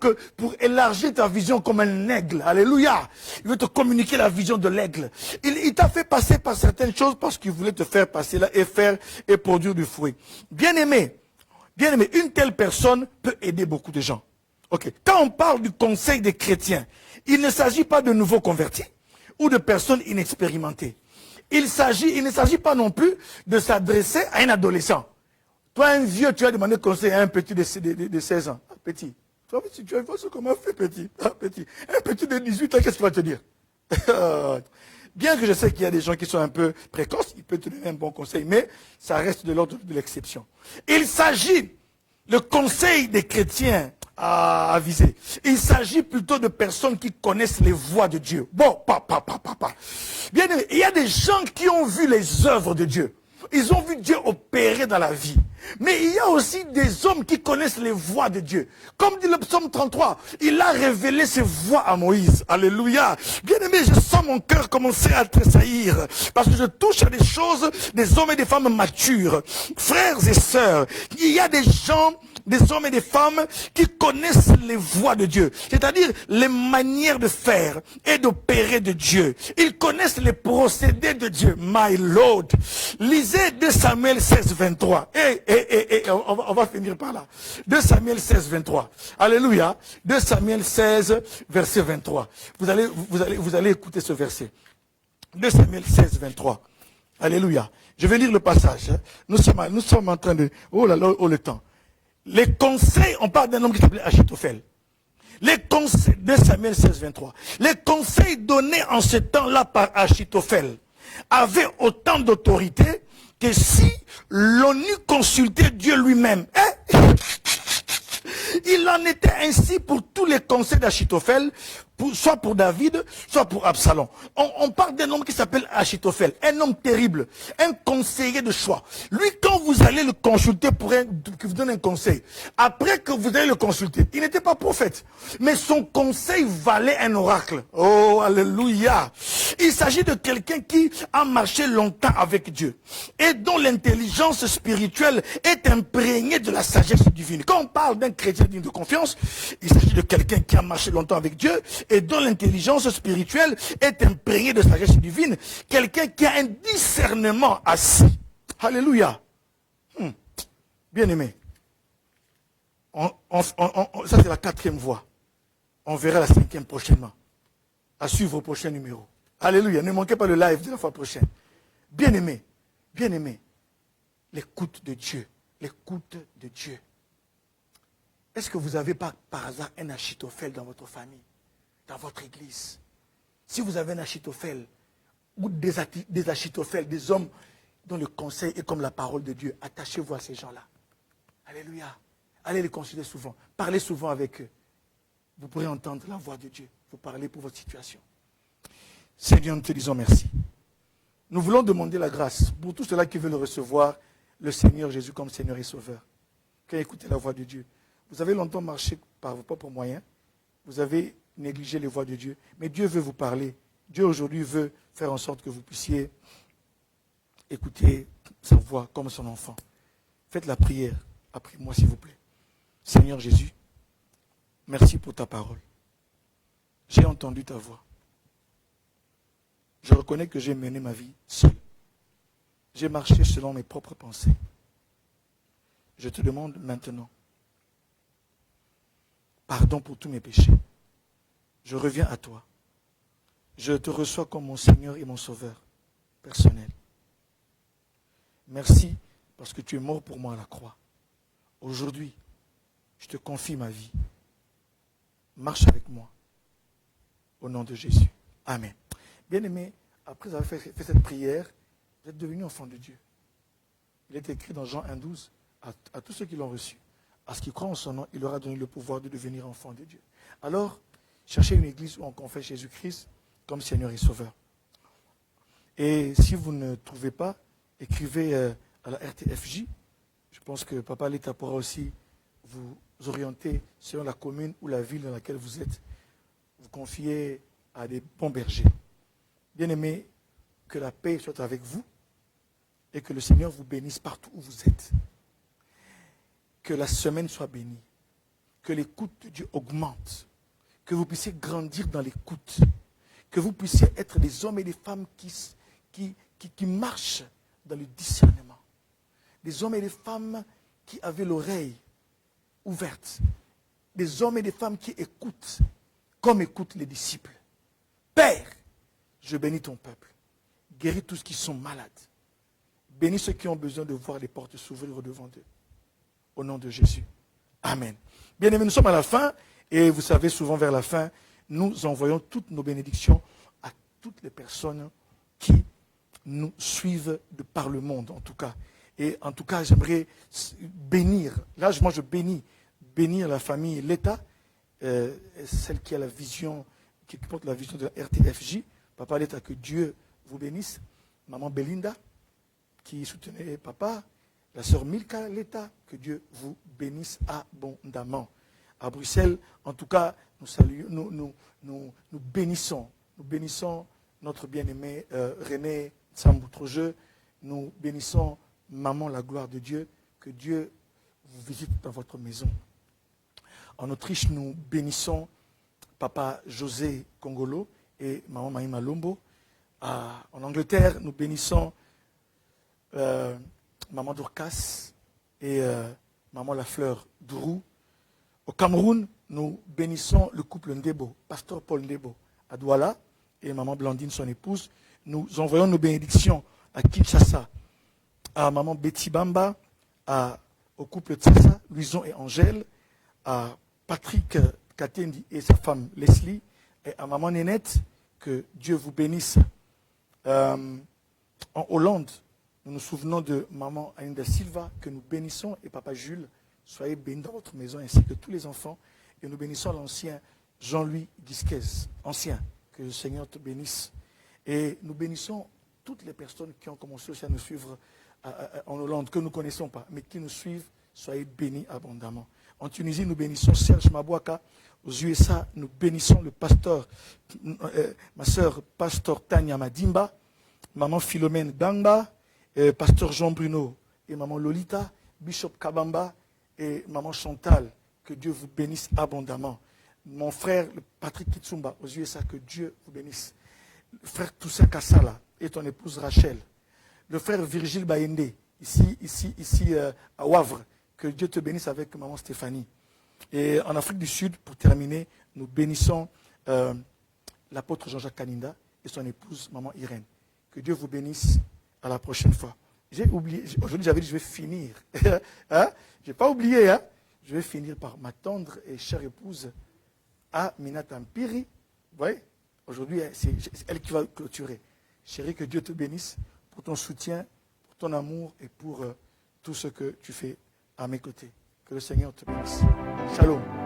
Speaker 1: élargir ta vision comme un aigle. Alléluia. Il veut te communiquer la vision de l'aigle. Il t'a fait passer par certaines choses parce qu'il voulait te faire passer là et produire du fruit. Bien-aimé, une telle personne peut aider beaucoup de gens. Ok. Quand on parle du conseil des chrétiens, il ne s'agit pas de nouveaux convertis ou de personnes inexpérimentées. Il ne s'agit pas non plus de s'adresser à un adolescent. Toi, un vieux, tu as demandé conseil à un petit de 16 ans. Ah, petit, tu vas voir ce qu'on m'a fait, petit. Ah, petit. Un petit de 18 ans, qu'est-ce qu'il va te dire? Bien que je sais qu'il y a des gens qui sont un peu précoces, il peut te donner un bon conseil, mais ça reste de l'ordre de l'exception. Il s'agit, le conseil des chrétiens à viser, il s'agit plutôt de personnes qui connaissent les voies de Dieu. Bon, bien, il y a des gens qui ont vu les œuvres de Dieu. Ils ont vu Dieu opérer dans la vie. Mais il y a aussi des hommes qui connaissent les voies de Dieu. Comme dit le psaume 33, il a révélé ses voies à Moïse. Alléluia. Bien aimé, je sens mon cœur commencer à tressaillir. Parce que je touche à des choses, des hommes et des femmes matures. Frères et sœurs, il y a des gens, des hommes et des femmes qui connaissent les voies de Dieu. C'est-à-dire les manières de faire et d'opérer de Dieu. Ils connaissent les procédés de Dieu. My Lord. Lisez 2 Samuel 16, 23. On va finir par là. 2 Samuel 16, 23. Alléluia. 2 Samuel 16, verset 23. Vous allez écouter ce verset. 2 Samuel 16, 23. Alléluia. Je vais lire le passage. Nous sommes en train de... Oh là là, oh le temps. Les conseils, on parle d'un homme qui s'appelait Achitophel. Les conseils, 2 Samuel 16, 23. Les conseils donnés en ce temps-là par Achitophel avaient autant d'autorité que si l'on eût consulté Dieu lui-même. Il en était ainsi pour tous les conseils d'Achitophel, soit pour David, soit pour Absalom. On parle d'un homme qui s'appelle Achitophel, un homme terrible, un conseiller de choix. Lui, quand vous allez le consulter pour qu'il vous donne un conseil, après que vous allez le consulter, il n'était pas prophète, mais son conseil valait un oracle. Oh, alléluia. Il s'agit de quelqu'un qui a marché longtemps avec Dieu et dont l'intelligence spirituelle est imprégnée de la sagesse divine. Quand on parle d'un chrétien digne de confiance, il s'agit de quelqu'un qui a marché longtemps avec Dieu et dont l'intelligence spirituelle est imprégnée de sagesse divine. Quelqu'un qui a un discernement assis. Alléluia. Bien aimé. Ça c'est la 4e voie. On verra la 5e prochainement. À suivre au prochain numéro. Alléluia. Ne manquez pas le live de la fois prochaine. Bien aimé. Bien aimé. L'écoute de Dieu. L'écoute de Dieu. Est-ce que vous n'avez pas par hasard un Achitophel dans votre famille, dans votre église? Si vous avez un Achitophel ou des Achitophels, des hommes dont le conseil est comme la parole de Dieu, attachez-vous à ces gens-là. Alléluia. Allez les consulter souvent. Parlez souvent avec eux. Vous pourrez entendre la voix de Dieu. Vous parlez pour votre situation. Seigneur, nous te disons merci. Nous voulons demander la grâce pour tous ceux-là qui veulent recevoir le Seigneur Jésus comme Seigneur et Sauveur. Qui ont écouté la voix de Dieu. Vous avez longtemps marché par vos propres moyens. Vous avez négligé les voies de Dieu. Mais Dieu veut vous parler. Dieu aujourd'hui veut faire en sorte que vous puissiez écouter sa voix comme son enfant. Faites la prière après moi, s'il vous plaît. Seigneur Jésus, merci pour ta parole. J'ai entendu ta voix. Je reconnais que j'ai mené ma vie seul. J'ai marché selon mes propres pensées. Je te demande maintenant pardon pour tous mes péchés. Je reviens à toi. Je te reçois comme mon Seigneur et mon Sauveur personnel. Merci parce que tu es mort pour moi à la croix. Aujourd'hui, je te confie ma vie. Marche avec moi. Au nom de Jésus. Amen. Bien-aimés, après avoir fait cette prière, vous êtes devenus enfants de Dieu. Il est écrit dans Jean 1,12 à tous ceux qui l'ont reçu. À ce qui croit en son nom, il leur a donné le pouvoir de devenir enfants de Dieu. Alors, cherchez une église où on confesse Jésus-Christ comme Seigneur et Sauveur. Et si vous ne trouvez pas, écrivez à la RTFJ. Je pense que Papa l'État pourra aussi vous orienter selon la commune ou la ville dans laquelle vous êtes. Vous confiez à des bons bergers. Bien-aimés, que la paix soit avec vous et que le Seigneur vous bénisse partout où vous êtes. Que la semaine soit bénie. Que l'écoute de Dieu augmente. Que vous puissiez grandir dans l'écoute. Que vous puissiez être des hommes et des femmes qui marchent dans le discernement. Des hommes et des femmes qui avaient l'oreille ouverte. Des hommes et des femmes qui écoutent comme écoutent les disciples. Père, je bénis ton peuple. Guéris tous qui sont malades. Bénis ceux qui ont besoin de voir les portes s'ouvrir devant eux. Au nom de Jésus. Amen. Bien aimés, nous sommes à la fin. Et vous savez, souvent vers la fin, nous envoyons toutes nos bénédictions à toutes les personnes qui nous suivent de par le monde, en tout cas. Et en tout cas, j'aimerais bénir, là, moi je bénir la famille, l'État, celle qui a la vision, qui porte la vision de la RTFJ. Papa l'État, que Dieu vous bénisse. Maman Belinda, qui soutenait papa. La sœur Milka l'État, que Dieu vous bénisse abondamment. À Bruxelles, en tout cas, nous saluons, nous bénissons notre bien-aimé René Samboutrojeu. Nous bénissons Maman la gloire de Dieu, que Dieu vous visite dans votre maison. En Autriche, nous bénissons Papa José Congolo et Maman Maïma Lombo. En Angleterre, nous bénissons Maman Dorcas et Maman La Fleur Drou. Au Cameroun, nous bénissons le couple Ndebo, Pasteur Paul Ndebo, à Douala, et Maman Blandine, son épouse. Nous envoyons nos bénédictions à Kinshasa, à Maman Betty Bamba, au couple Tsessa, Louison et Angèle, à Patrick Katendi et sa femme Leslie, et à Maman Nénette, que Dieu vous bénisse. En Hollande, nous nous souvenons de Maman Aninda Silva, que nous bénissons, et Papa Jules, soyez bénis dans votre maison, ainsi que tous les enfants. Et nous bénissons l'ancien Jean-Louis Guisquez, ancien, que le Seigneur te bénisse. Et nous bénissons toutes les personnes qui ont commencé aussi à nous suivre en Hollande, que nous ne connaissons pas, mais qui nous suivent, soyez bénis abondamment. En Tunisie, nous bénissons Serge Mabouaka. Aux USA, nous bénissons le pasteur, ma sœur, pasteur Tania Madimba, maman Philomène Dangba, pasteur Jean Bruno et maman Lolita, Bishop Kabamba et maman Chantal. Que Dieu vous bénisse abondamment. Mon frère, le Patrick Kitsumba, aux USA, que Dieu vous bénisse. Le frère Toussaint Kassala et ton épouse Rachel. Le frère Virgile Bayende, ici à Wavre. Que Dieu te bénisse avec maman Stéphanie. Et en Afrique du Sud, pour terminer, nous bénissons l'apôtre Jean-Jacques Kaninda et son épouse, maman Irène. Que Dieu vous bénisse. À la prochaine fois. J'ai oublié, aujourd'hui j'avais dit je vais finir. Hein? Je n'ai pas oublié, hein? Je vais finir par ma tendre et chère épouse, Aminata Mpiri. Vous voyez? Aujourd'hui, c'est elle qui va clôturer. Chérie, que Dieu te bénisse pour ton soutien, pour ton amour et pour tout ce que tu fais à mes côtés. Que le Seigneur te bénisse. Shalom.